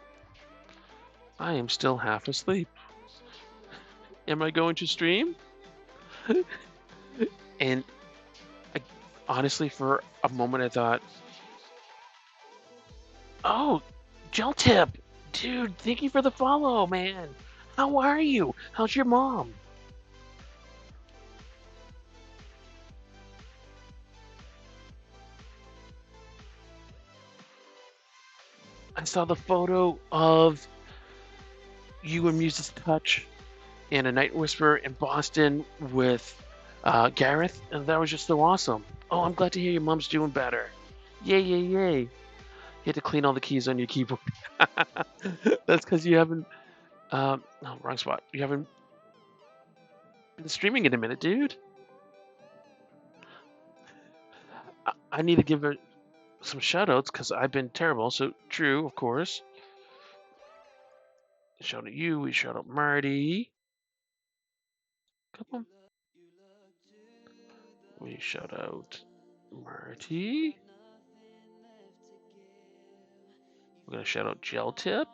I am still half asleep. Am I going to stream? And I, honestly, for a moment, I thought, oh, Gel Tip, dude, thank you for the follow, man. How are you? How's your mom? I saw the photo of you and Muse's Touch and A Night Whisperer in Boston with Gareth, and that was just so awesome. Oh, I'm glad to hear your mom's doing better. Yay, yay, yay. You had to clean all the keys on your keyboard. That's because you haven't, no, wrong spot. You haven't been streaming in a minute, dude. I need to give her some shoutouts because I've been terrible. So, Drew, of course. Shout out you. We shout out Marty. Come on. We shout out Marty. We're going to shout out Gel Tip.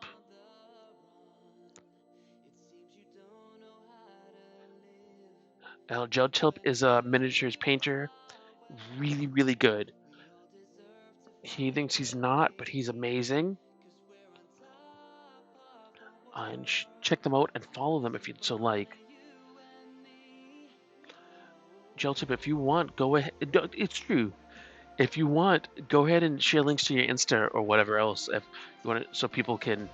Gel Tip is a miniatures painter. Really, really good. He thinks he's not, but he's amazing. And check them out and follow them if you'd so like. Gel tip, if you want, go ahead. It's true. If you want, go ahead and share links to your Insta or whatever else if you want it, so people can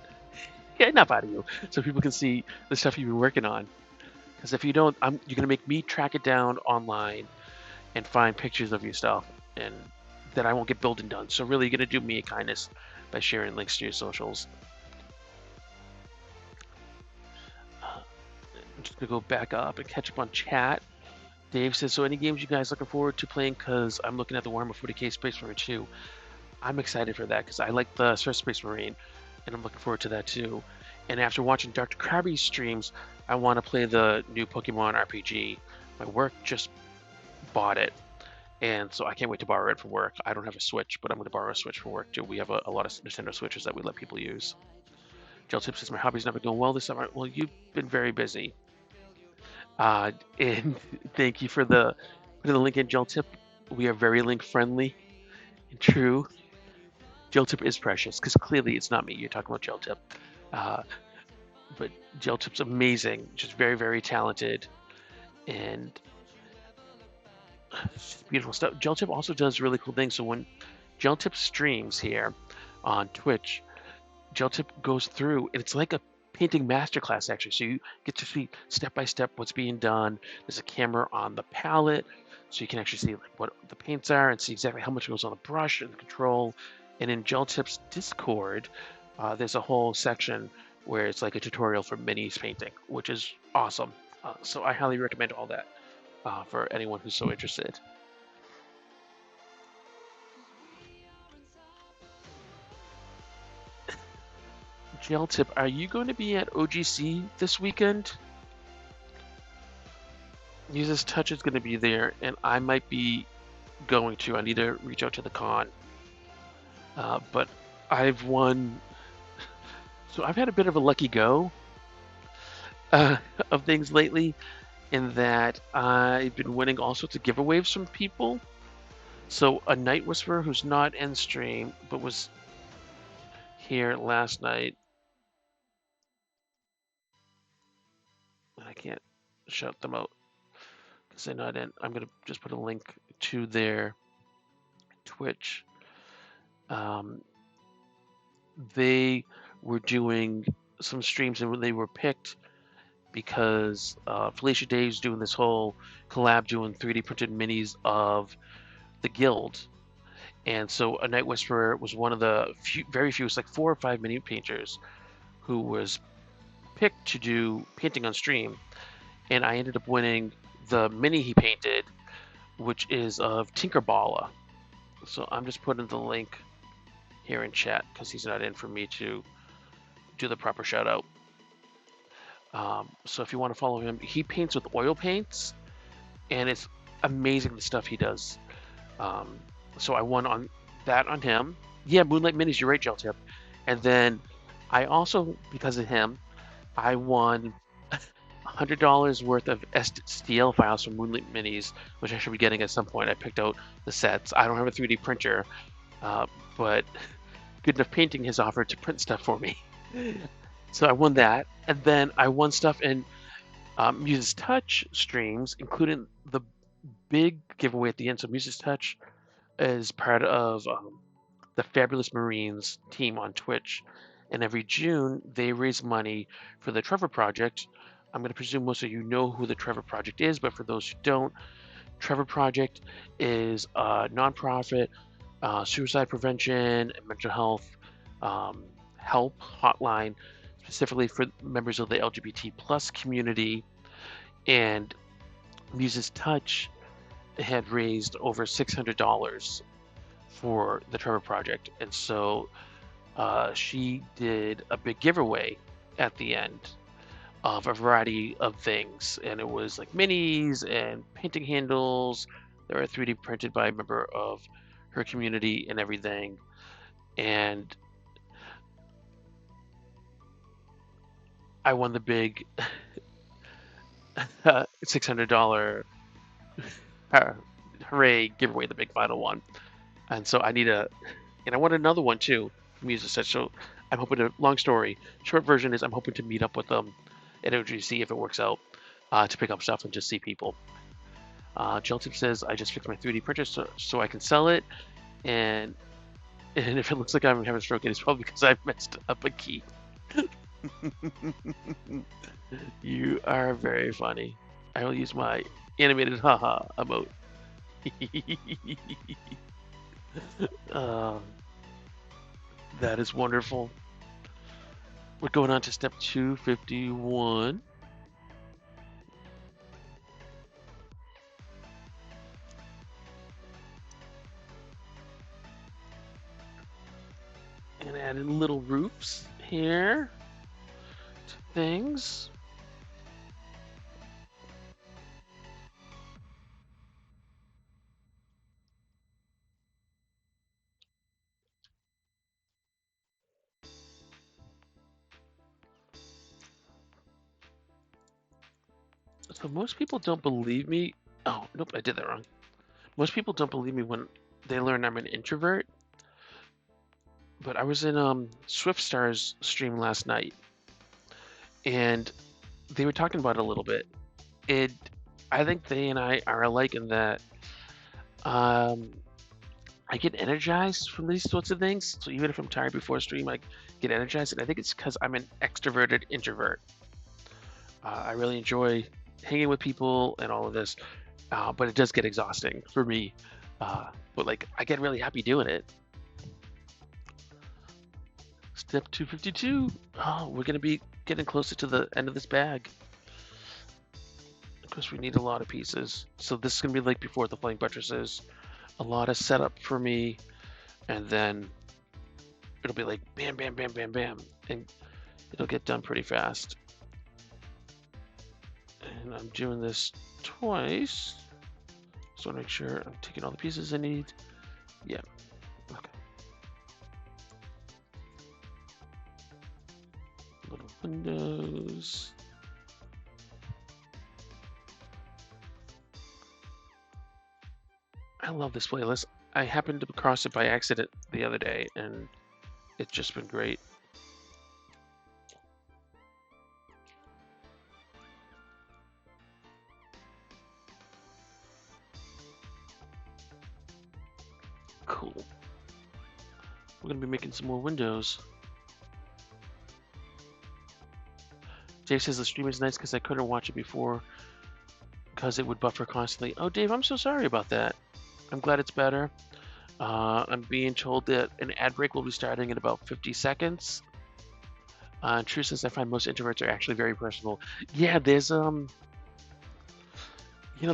get enough out of you, so people can see the stuff you've been working on. Because if you don't, you're gonna make me track it down online and find pictures of your stuff, and that I won't get billed and done. So really, you're gonna do me a kindness by sharing links to your socials. I'm just gonna go back up and catch up on chat. Dave says, so any games you guys looking forward to playing? Because I'm looking at the Warhammer 40k Space Marine 2. I'm excited for that because I like the Surf Space Marine, and I'm looking forward to that too. And after watching Dr. Krabby's streams, I want to play the new Pokemon RPG. My work just bought it, and so I can't wait to borrow it for work. I don't have a Switch, but I'm going to borrow a Switch for work too. We have a lot of Nintendo Switches that we let people use. Gel Tip says, my hobby's never going well this summer. Well, you've been very busy. And thank you for the link in, Gel Tip. We are very link friendly and true. Gel Tip is precious because clearly it's not me. You're talking about Gel Tip. Uh, but Gel Tip's amazing, just very, very talented, and just beautiful stuff. Gel Tip also does really cool things. So when Gel Tip streams here on Twitch, Gel Tip goes through, and it's like a painting masterclass actually. So you get to see step by step what's being done. There's a camera on the palette, so you can actually see like what the paints are and see exactly how much goes on the brush and the control. And in Gel Tip's Discord, there's a whole section where it's like a tutorial for minis painting, which is awesome. So I highly recommend all that for anyone who's so interested. Gel Tip, are you going to be at OGC this weekend? Uses Touch is going to be there, and I might be going to. I need to reach out to the con. But I've won. So I've had a bit of a lucky go of things lately, in that I've been winning all sorts of giveaways from people. So a Night Whisperer who's not in stream but was here last night. I can't shout them out because they're not in. I'm gonna just put a link to their Twitch. They were doing some streams and they were picked because Felicia Dave's doing this whole collab doing 3D printed minis of the guild. And so a Night Whisperer was one of the very few, it's like 4 or 5 mini painters who was picked to do painting on stream. And I ended up winning the mini he painted, which is of Tinkerballa. So I'm just putting the link here in chat because he's not in for me to do the proper shout out. So if you want to follow him, he paints with oil paints, and it's amazing the stuff he does. So I won on that on him. Yeah, Moonlight Minis, you're right, Gel Tip. And then I also, because of him, I won $100 worth of STL files from Moonlight Minis, which I should be getting at some point. I picked out the sets. I don't have a 3D printer, but Good Enough Painting has offered to print stuff for me. So I won that. And then I won stuff in Muse's Touch streams, including the big giveaway at the end. So Muse's Touch is part of the Fabulous Marines team on Twitch. And every June, they raise money for the Trevor Project. I'm going to presume most of you know who the Trevor Project is, but for those who don't, Trevor Project is a nonprofit suicide prevention and mental health help hotline, specifically for members of the LGBT plus community. And Muse's Touch had raised over $600 for the Trevor Project, and so she did a big giveaway at the end of a variety of things, and it was like minis and painting handles that were 3D printed by a member of her community and everything. And I won the big $600 hooray giveaway, the big final one. And so I need and I want another one too from Muse's Touch. So I'm hoping to, long story, short version is I'm hoping to meet up with them at OGC if it works out, to pick up stuff and just see people. Jeltip says, I just fixed my 3D printer so I can sell it. And if it looks like I'm having a stroke, it's probably because I messed up a key. You are very funny. I will use my animated haha emote. um, that is wonderful. We're going on to step 251. And add in little roofs here to things. So most people don't believe me. Oh, nope, I did that wrong. Most people don't believe me when they learn I'm an introvert. But I was in Swiftstar's stream last night, and they were talking about it a little bit. It, I think they and I are alike in that um, I get energized from these sorts of things. So even if I'm tired before a stream, I get energized, and I think it's because I'm an extroverted introvert. I really enjoy hanging with people and all of this, but it does get exhausting for me. But like, I get really happy doing it. Step 252. Oh, we're gonna be getting closer to the end of this bag. Of course, we need a lot of pieces. So this is gonna be like before the flying buttresses. A lot of setup for me, and then it'll be like bam, bam, bam, bam, bam, and it'll get done pretty fast. And I'm doing this twice. So make sure I'm taking all the pieces I need. Yeah. Okay. Little windows. I love this playlist. I happened to cross it by accident the other day, and it's just been great. Cool. We're gonna be making some more windows. Dave says the stream is nice because I couldn't watch it before because it would buffer constantly. Oh, Dave, I'm so sorry about that. I'm glad it's better. I'm being told that an ad break will be starting in about 50 seconds. True says I find most introverts are actually very personable. Yeah, there's the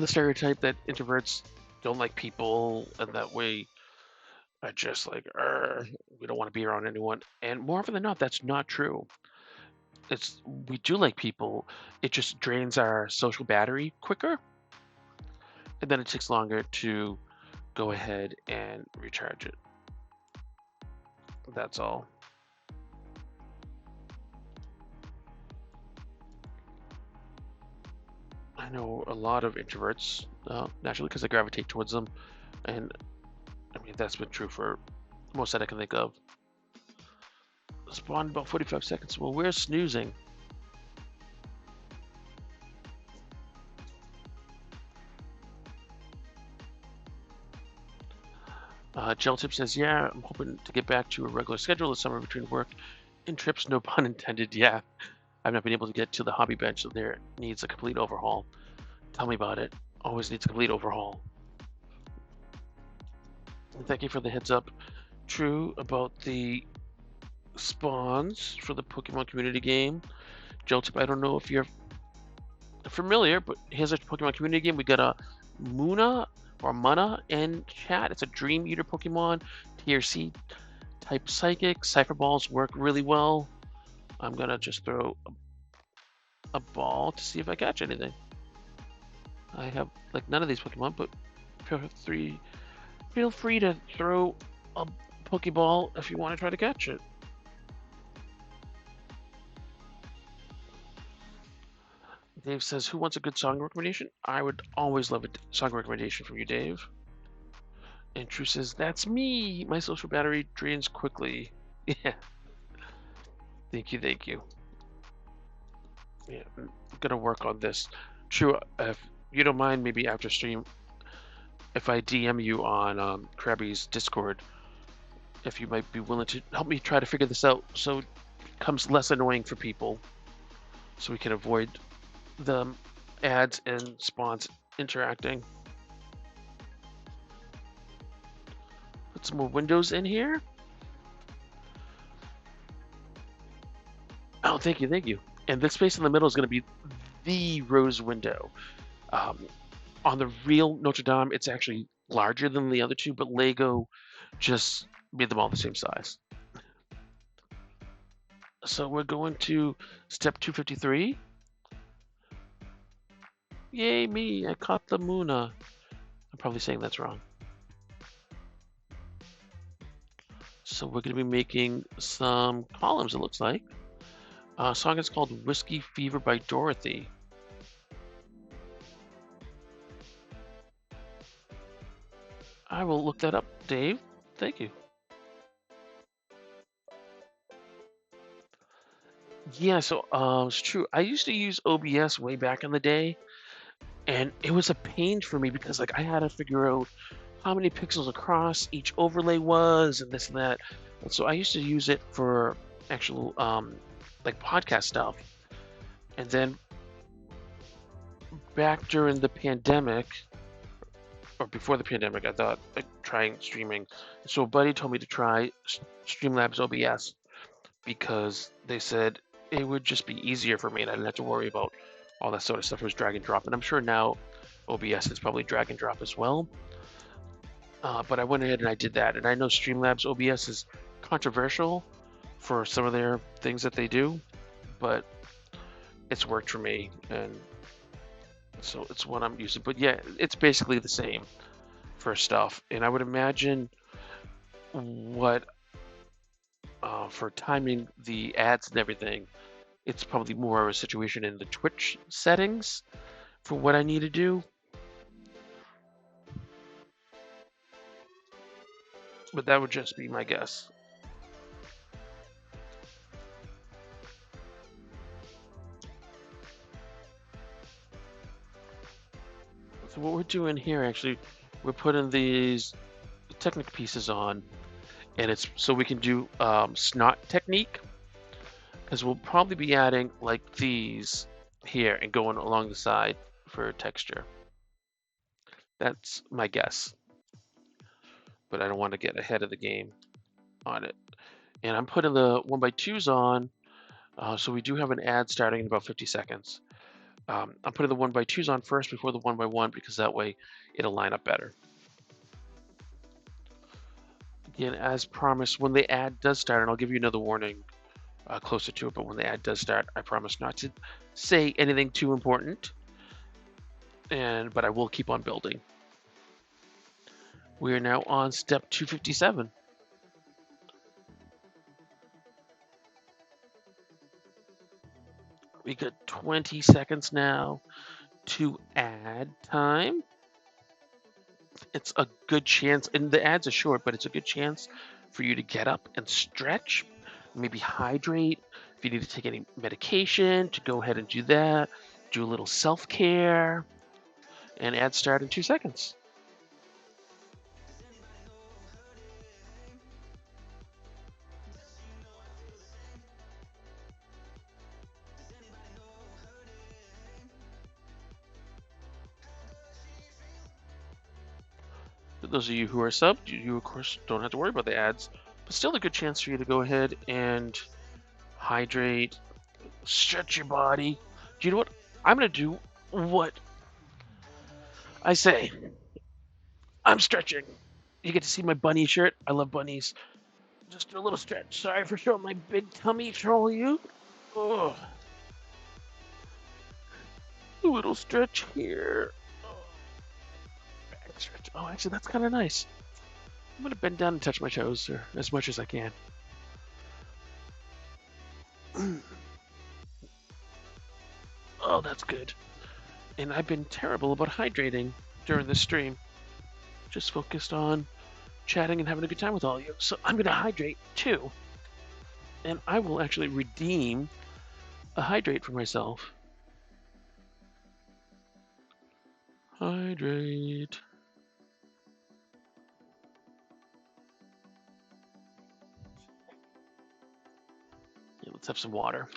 stereotype that introverts don't like people and that we are just like, we don't want to be around anyone. And more often than not, that's not true. We do like people. It just drains our social battery quicker, and then it takes longer to go ahead and recharge it. That's all. I know a lot of introverts, naturally, because I gravitate towards them, and I mean that's been true for most that I can think of. Spawned about 45 seconds. Well, we're snoozing. Geltip says, yeah, I'm hoping to get back to a regular schedule this summer between work and trips, no pun intended. Yeah, I've not been able to get to the hobby bench, so there needs a complete overhaul. Tell me about it. Always needs a complete overhaul. And thank you for the heads up. True about the spawns for the Pokemon community game. Geltip, I don't know if you're familiar, but here's a Pokemon community game. We got a Muna or Mana in chat. It's a Dream Eater Pokemon, TRC type Psychic. Cypher Balls work really well. I'm gonna just throw a ball to see if I catch anything. I have like none of these Pokemon, but feel free to throw a Pokeball if you want to try to catch it. Dave says, who wants a good song recommendation? I would always love a song recommendation from you, Dave. And True says, that's me. My social battery drains quickly. Yeah. Thank you, thank you. Yeah, I'm gonna work on this. True, if you don't mind, maybe after stream, if I DM you on Krabby's Discord, if you might be willing to help me try to figure this out so it becomes less annoying for people, so we can avoid the ads and spawns interacting. Put some more windows in here. Oh, thank you, thank you. And this space in the middle is going to be the rose window. On the real Notre-Dame, it's actually larger than the other two, but Lego just made them all the same size. So we're going to step 253. Yay, me, I caught the Muna. I'm probably saying that's wrong. So we're going to be making some columns, it looks like. Song is called Whiskey Fever by Dorothy. I will look that up, Dave. Thank you. Yeah, so it's true. I used to use OBS way back in the day, and it was a pain for me because like I had to figure out how many pixels across each overlay was and this and that. And so I used to use it for actual like podcast stuff. And then back during the pandemic, or before the pandemic, I thought like trying streaming. So a buddy told me to try Streamlabs OBS because they said it would just be easier for me and I didn't have to worry about all that sort of stuff. It was drag and drop. And I'm sure now OBS is probably drag and drop as well. But I went ahead and I did that. And I know Streamlabs OBS is controversial for some of their things that they do, but it's worked for me. And so it's what I'm using. But yeah, it's basically the same for stuff. And I would imagine what for timing the ads and everything, it's probably more of a situation in the Twitch settings for what I need to do. But that would just be my guess. So what we're doing here, actually, we're putting these Technic pieces on, and it's so we can do snot technique, because we'll probably be adding like these here and going along the side for texture. That's my guess, but I don't want to get ahead of the game on it. And I'm putting the 1x2s on, so we do have an ad starting in about 50 seconds. I'm putting the 1x2s on first before the 1x1 because that way it'll line up better. Again, as promised, when the ad does start, and I'll give you another warning closer to it, but when the ad does start, I promise not to say anything too important, but I will keep on building. We are now on step 257. We got 20 seconds now to ad time. It's a good chance, and the ads are short, but it's a good chance for you to get up and stretch, maybe hydrate. If you need to take any medication, to go ahead and do that. Do a little self-care, and ads start in 2 seconds. For those of you who are subbed, you of course don't have to worry about the ads, but still a good chance for you to go ahead and hydrate, stretch your body. Do you know what? I'm gonna do what I say. I'm stretching. You get to see my bunny shirt. I love bunnies. Just do a little stretch. Sorry for showing my big tummy to all you. Oh, a little stretch here. Back stretch. Oh, actually, that's kind of nice. I'm gonna bend down and touch my toes as much as I can. Oh, that's good. And I've been terrible about hydrating during this stream. Just focused on chatting and having a good time with all of you. So I'm gonna hydrate too. And I will actually redeem a hydrate for myself. Hydrate. Yeah, let's have some water.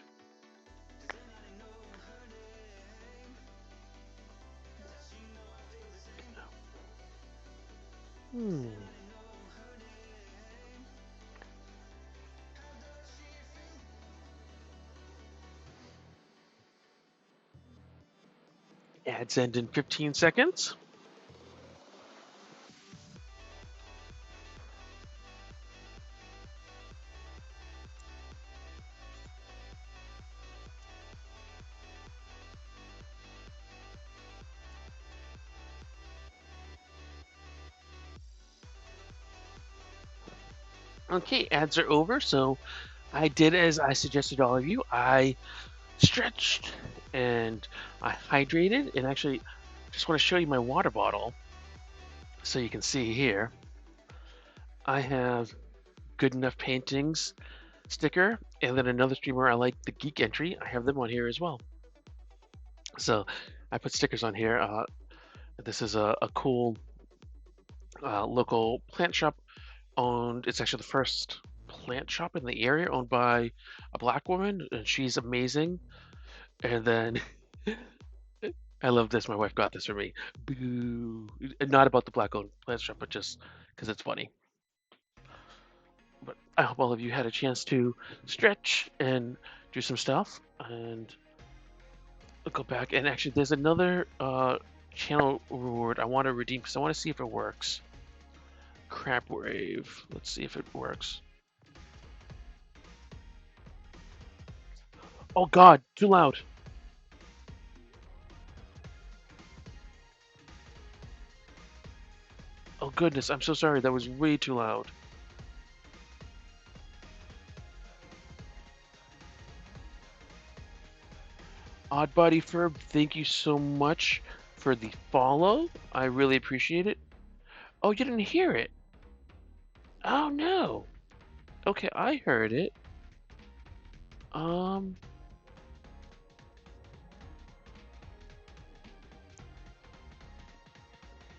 Hmm. Ads end in 15 seconds. Okay, ads are over. So I did as I suggested to all of you. I stretched and I hydrated, and actually just want to show you my water bottle so you can see here. I have Good Enough Paintings sticker, and then another streamer I like, the Geek Entry. I have them on here as well. So I put stickers on here. This is a cool local plant shop owned. It's actually the first plant shop in the area owned by a black woman, and she's amazing. And then I love this. My wife got this for me. Boo! Not about the black-owned plant shop, but just because it's funny. But I hope all of you had a chance to stretch and do some stuff. And I'll go back. And actually, there's another channel reward I want to redeem because I want to see if it works. Crab Wave. Let's see if it works. Oh God, too loud. Oh goodness, I'm so sorry. That was way too loud. Oddbody Ferb, thank you so much for the follow. I really appreciate it. Oh, you didn't hear it? Oh no. Okay, I heard it. Um,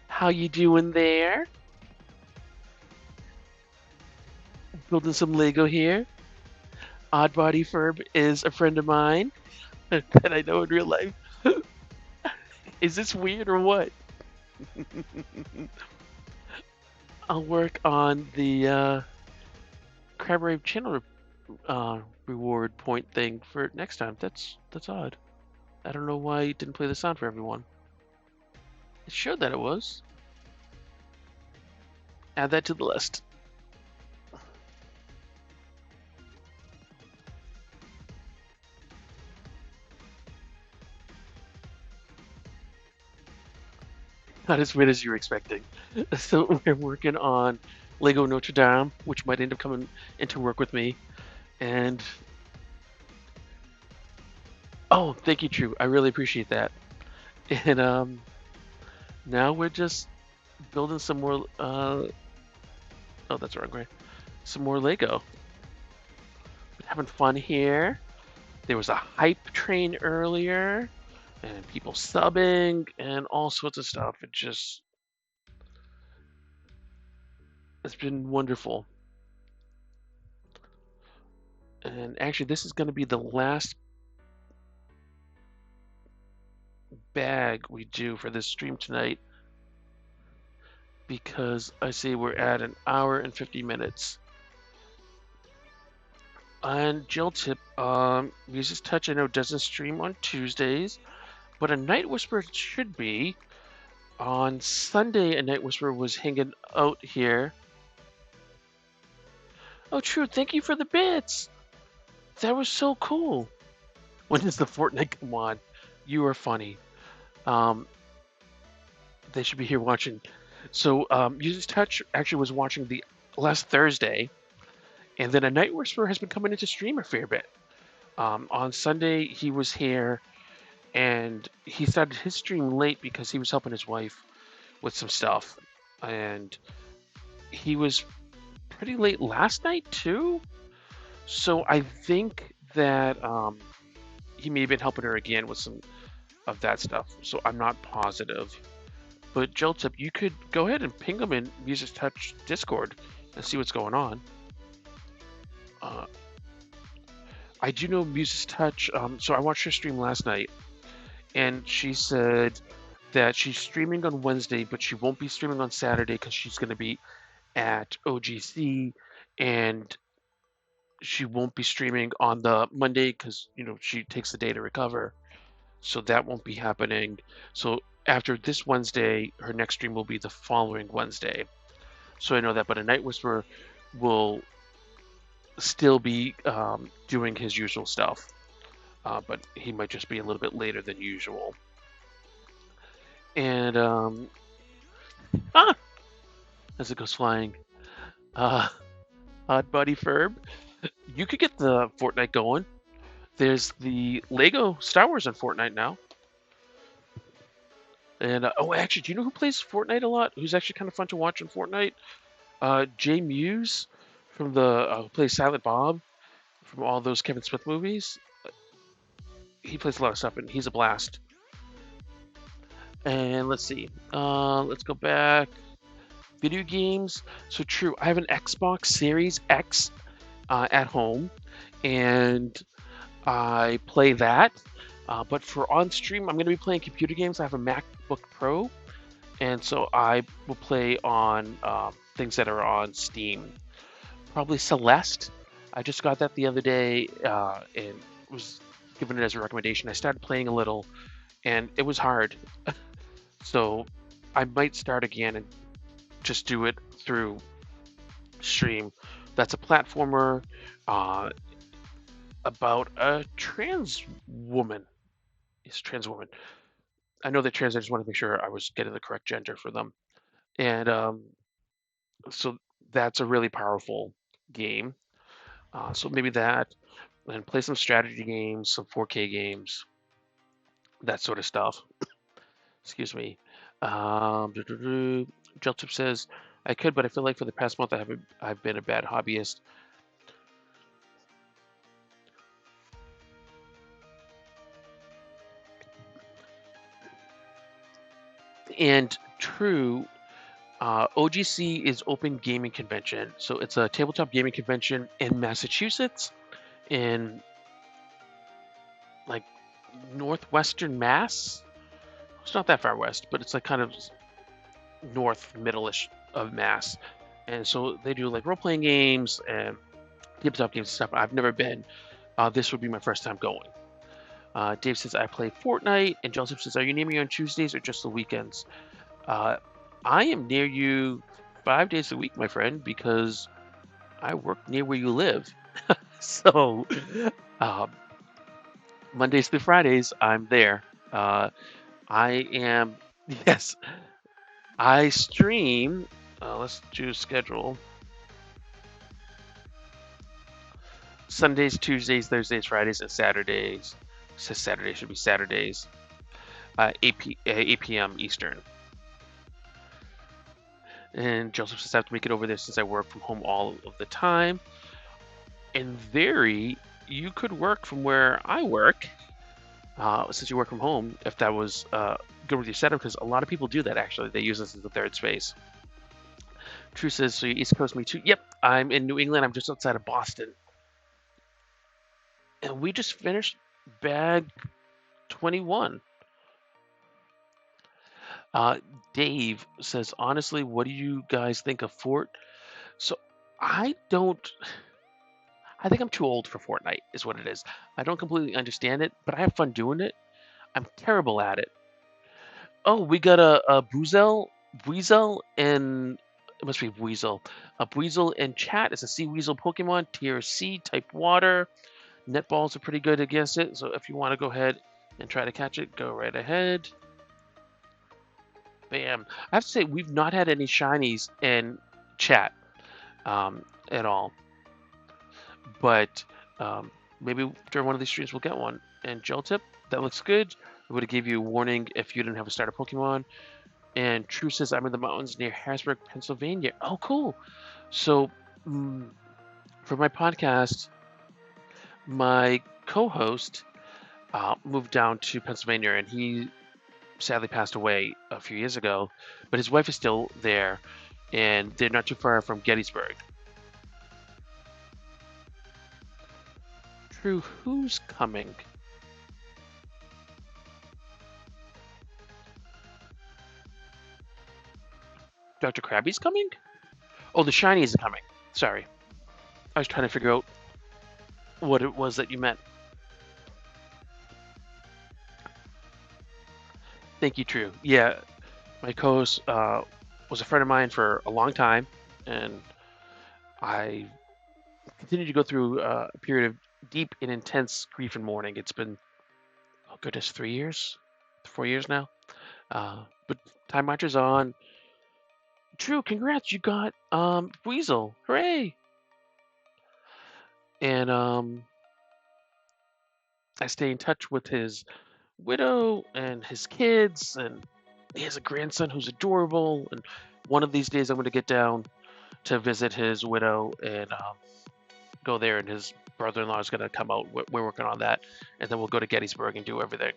how you doing there? Building some Lego here. Oddbody Ferb is a friend of mine that I know in real life. Is this weird or what? I'll work on the Crab Rave channel reward point thing for next time. That's odd. I don't know why it didn't play the sound for everyone. It showed that it was. Add that to the list. Not as weird as you were expecting. So we're working on Lego Notre-Dame, which might end up coming into work with me. And oh, thank you, True. I really appreciate that. And now we're just building some more. Oh, that's the wrong way. Some more Lego. Having fun here. There was a hype train earlier, and people subbing, and all sorts of stuff. It's been wonderful. And actually, this is going to be the last bag we do for this stream tonight because I see we're at an hour and 50 minutes. And Jill Tip, Muses Touch I know doesn't stream on Tuesdays, but a Night Whisper should be. On Sunday, a Night Whisper was hanging out here. Oh, True, thank you for the bits. That was so cool. When does the Fortnite come on? You are funny. Um, they should be here watching. So, Muses Touch actually was watching the last Thursday, and then a Night Whisperer has been coming into stream a fair bit. On Sunday, he was here, and he started his stream late because he was helping his wife with some stuff, and he was pretty late last night too. So I think that he may have been helping her again with some of that stuff. So I'm not positive. But Jeltip, you could go ahead and ping them in Music Touch Discord and see what's going on. Uh, I do know Music Touch. So I watched her stream last night, and she said that she's streaming on Wednesday, but she won't be streaming on Saturday because she's going to be at OGC, and she won't be streaming on the Monday because she takes the day to recover. So that won't be happening. So after this Wednesday, her next stream will be the following Wednesday. So I know that, but a Night Whisperer will still be doing his usual stuff, but he might just be a little bit later than usual. And as it goes flying, Hot Buddy Ferb, you could get the Fortnite going. There's the Lego Star Wars on Fortnite now. And actually, do you know who plays Fortnite a lot? Who's actually kind of fun to watch on Fortnite? Jay Muse from the who plays Silent Bob from all those Kevin Smith movies. He plays a lot of stuff, and he's a blast. And let's see. Let's go back. Video games. So true. I have an Xbox Series X at home, and I play that. But for on stream, I'm going to be playing computer games. I have a MacBook Pro, and so I will play on things that are on Steam. Probably Celeste. I just got that the other day and was given it as a recommendation. I started playing a little, and it was hard. So I might start again and just do it through stream. That's a platformer about a trans woman. It's trans woman. I know they're trans. I just want to make sure I was getting the correct gender for them. And so that's a really powerful game. So maybe that, and play some strategy games, some 4K games, that sort of stuff. Excuse me. Jeltip says I could, but I feel like for the past month I've been a bad hobbyist. And true, OGC is Open Gaming Convention, so it's a tabletop gaming convention in Massachusetts, in like northwestern Mass. It's not that far west, but it's like kind of north middle-ish of Mass. And so they do like role-playing games and tabletop games and stuff. I've never been. This would be my first time going. Dave says I play Fortnite, and Joseph says, "Are you near me on Tuesdays or just the weekends?" I am near you 5 days a week, my friend, because I work near where you live. So um, Mondays through Fridays, I'm there. I am, yes, I stream. Let's do schedule. Sundays, Tuesdays, Thursdays, Fridays, and Saturdays. It says Saturday should be Saturdays. 8 p.m. Eastern. And Joseph says I have to make it over there since I work from home all of the time. In theory, you could work from where I work, since you work from home, if that was good with your setup, because a lot of people do that actually. They use this as the third space. True says, so you're East Coast, me too. Yep, I'm in New England. I'm just outside of Boston. And we just finished bag 21. Dave says, honestly, what do you guys think of Fort? So I don't. I think I'm too old for Fortnite, is what it is. I don't completely understand it, but I have fun doing it. I'm terrible at it. Oh, we got a Weasel, and it must be Weasel. A Weasel in chat. It's a Sea Weasel Pokemon, tier C, type water. Netballs are pretty good against it, so if you want to go ahead and try to catch it, go right ahead. Bam. I have to say, we've not had any shinies in chat at all. But maybe during one of these streams we'll get one. And Gel Tip, that looks good. I would have gave you a warning if you didn't have a starter Pokemon. And True says, I'm in the mountains near Harrisburg, Pennsylvania. Oh, cool. So for my podcast, my co-host moved down to Pennsylvania, and he sadly passed away a few years ago, but his wife is still there, and they're not too far from Gettysburg. True, who's coming? Dr. Krabby's coming? Oh, the shiny is coming. Sorry. I was trying to figure out what it was that you meant. Thank you, True. Yeah, my co-host was a friend of mine for a long time, and I continued to go through a period of deep and intense grief and mourning. It's been, oh goodness, 3 years, 4 years now. But time marches on. True, congrats, you got Weasel. Hooray! And I stay in touch with his widow and his kids, and he has a grandson who's adorable. And one of these days, I'm going to get down to visit his widow and go there, and his brother-in-law is going to come out. We're working on that, and then we'll go to Gettysburg and do everything.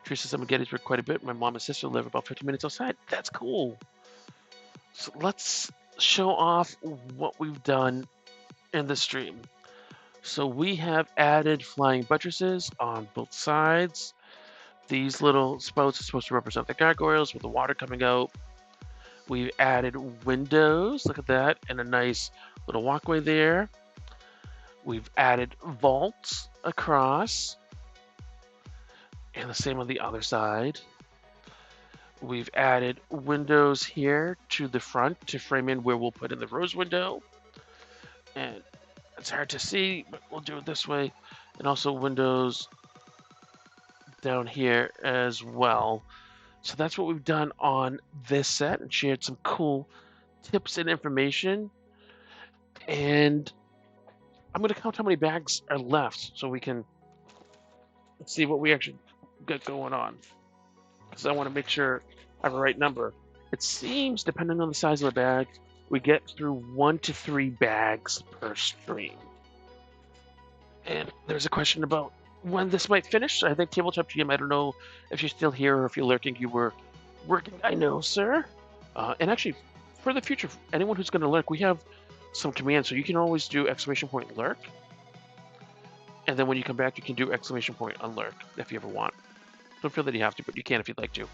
Teresa says I'm in Gettysburg quite a bit. My mom and sister live about 50 minutes outside. That's cool. So let's show off what we've done in the stream. So we have added flying buttresses on both sides. These little spouts are supposed to represent the gargoyles with the water coming out. We've added windows, look at that, and a nice little walkway there. We've added vaults across, and the same on the other side. We've added windows here to the front to frame in where we'll put in the rose window. And it's hard to see, but we'll do it this way. And also windows down here as well. So that's what we've done on this set, and shared some cool tips and information. And I'm going to count how many bags are left so we can see what we actually got going on. Because I want to make sure I have the right number. It seems, depending on the size of the bag, we get through 1 to 3 bags per stream. And there's a question about when this might finish. I think Tabletop GM, I don't know if you're still here or if you're lurking. You were working, I know, sir. And actually, for the future, anyone who's going to lurk, we have some commands. So you can always do !lurk. And then when you come back, you can do !unlurk if you ever want. Don't feel that you have to, but you can if you'd like to.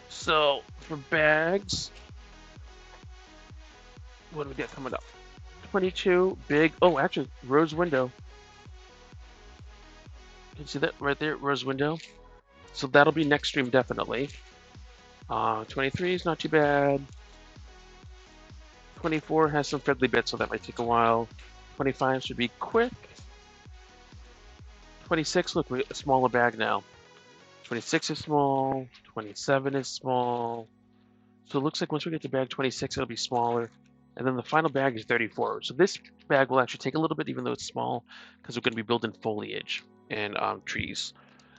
So for bags, what do we get coming up? 22 big. Oh, actually, rose window. Can you see that right there, rose window? So that'll be next stream definitely. 23 is not too bad. 24 has some fiddly bits, so that might take a while. 25 should be quick. 26, look, a smaller bag now. 26 is small. 27 is small. So it looks like once we get to bag 26, it'll be smaller. And then the final bag is 34. So this bag will actually take a little bit, even though it's small, because we're going to be building foliage and trees.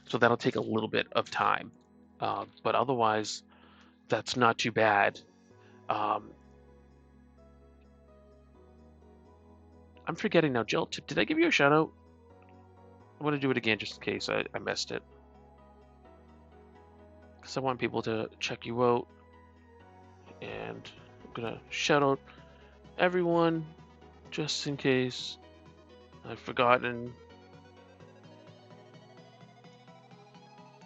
So that'll take a little bit of time. But otherwise, that's not too bad. I'm forgetting now. Jill, did I give you a shout out? I want to do it again just in case I missed it. Because I want people to check you out. And I'm going to shout out everyone just in case I've forgotten.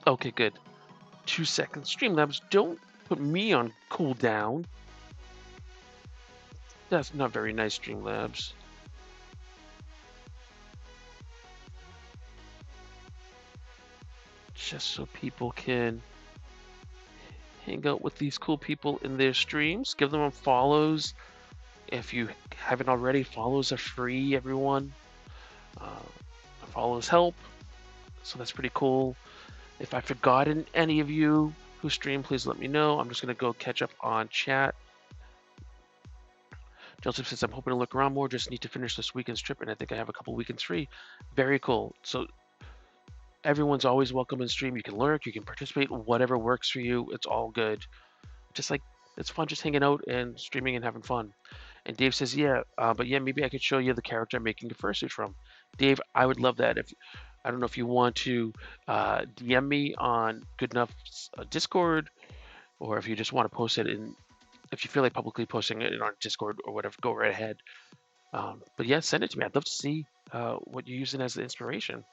Okay, good. 2 seconds. Streamlabs, don't put me on cooldown. That's not very nice, Streamlabs. Just so people can hang out with these cool people in their streams. Give them follows. If you haven't already, follows are free, everyone. Follows help. So that's pretty cool. If I've forgotten any of you who stream, please let me know. I'm just going to go catch up on chat. Joseph says, I'm hoping to look around more. Just need to finish this weekend's trip, and I think I have a couple weekends free. Very cool. So everyone's always welcome in stream. You can lurk, you can participate, whatever works for you. It's all good. Just like, it's fun just hanging out and streaming and having fun. And Dave says, yeah, but yeah, maybe I could show you the character I'm making a fursuit from. Dave, I would love that. If I don't know if you want to DM me on Good Enough Discord, or if you just want to post it in, if you feel like publicly posting it on Discord or whatever, go right ahead. But yeah, send it to me. I'd love to see what you're using as the inspiration.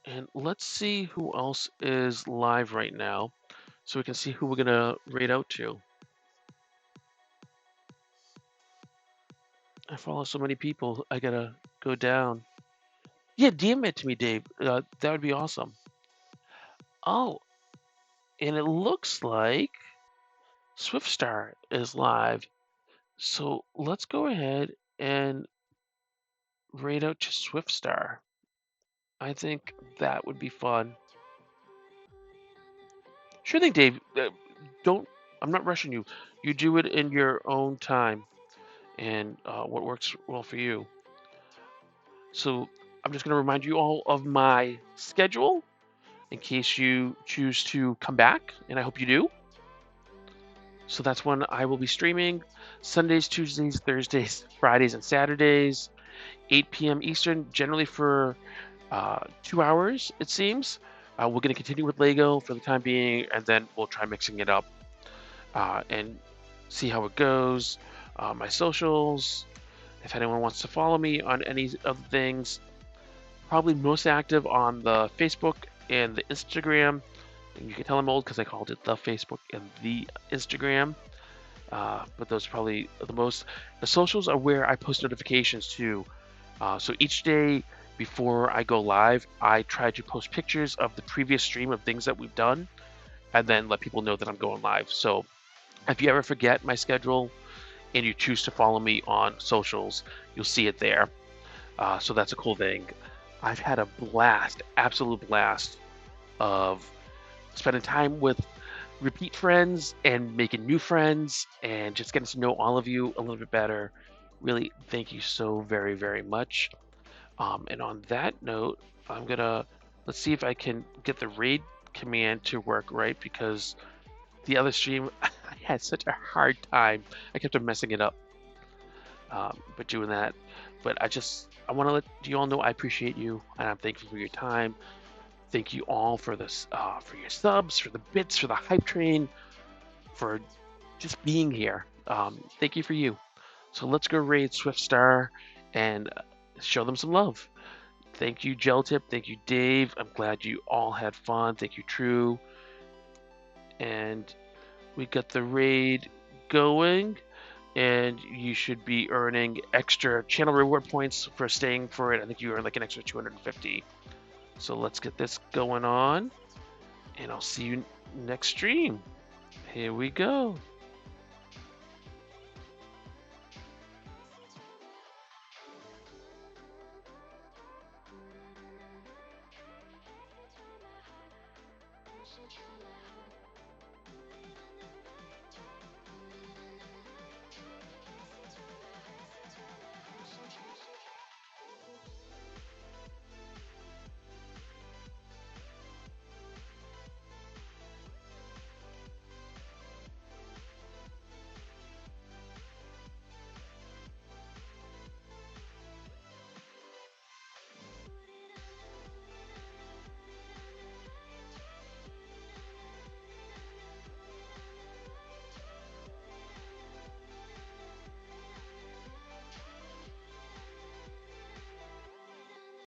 And let's see who else is live right now so we can see who we're going to raid out to. I follow so many people. I got to go down. Yeah, DM it to me, Dave. That would be awesome. Oh, and it looks like Swiftstar is live. So let's go ahead and raid out to Swiftstar. I think that would be fun. Sure thing, Dave. Don't. I'm not rushing you. You do it in your own time and what works well for you. So I'm just going to remind you all of my schedule in case you choose to come back, and I hope you do. So that's when I will be streaming Sundays, Tuesdays, Thursdays, Fridays, and Saturdays, 8 p.m. Eastern, generally for 2 hours, it seems. We're going to continue with Lego for the time being, and then we'll try mixing it up and see how it goes. My socials, if anyone wants to follow me on any of the things, probably most active on the Facebook and the Instagram. And you can tell I'm old because I called it the Facebook and the Instagram. But those are probably the most. The socials are where I post notifications to. So each day before I go live, I try to post pictures of the previous stream of things that we've done and then let people know that I'm going live. So if you ever forget my schedule and you choose to follow me on socials, you'll see it there. So that's a cool thing. I've had a blast, absolute blast of spending time with repeat friends and making new friends and just getting to know all of you a little bit better. Really, thank you so very, very much. And on that note, let's see if I can get the raid command to work right because the other stream, I had such a hard time. I kept on messing it up, but doing that. But I want to let you all know I appreciate you and I'm thankful for your time. Thank you all for this, for your subs, for the bits, for the hype train, for just being here. Thank you for you. So let's go raid Swiftstar and show them some love. Thank you, Gel Tip. Thank you, Dave. I'm glad you all had fun. Thank you, True. And we got the raid going. And you should be earning extra channel reward points for staying for it. I think you earn like an extra 250. So let's get this going on. And I'll see you next stream. Here we go.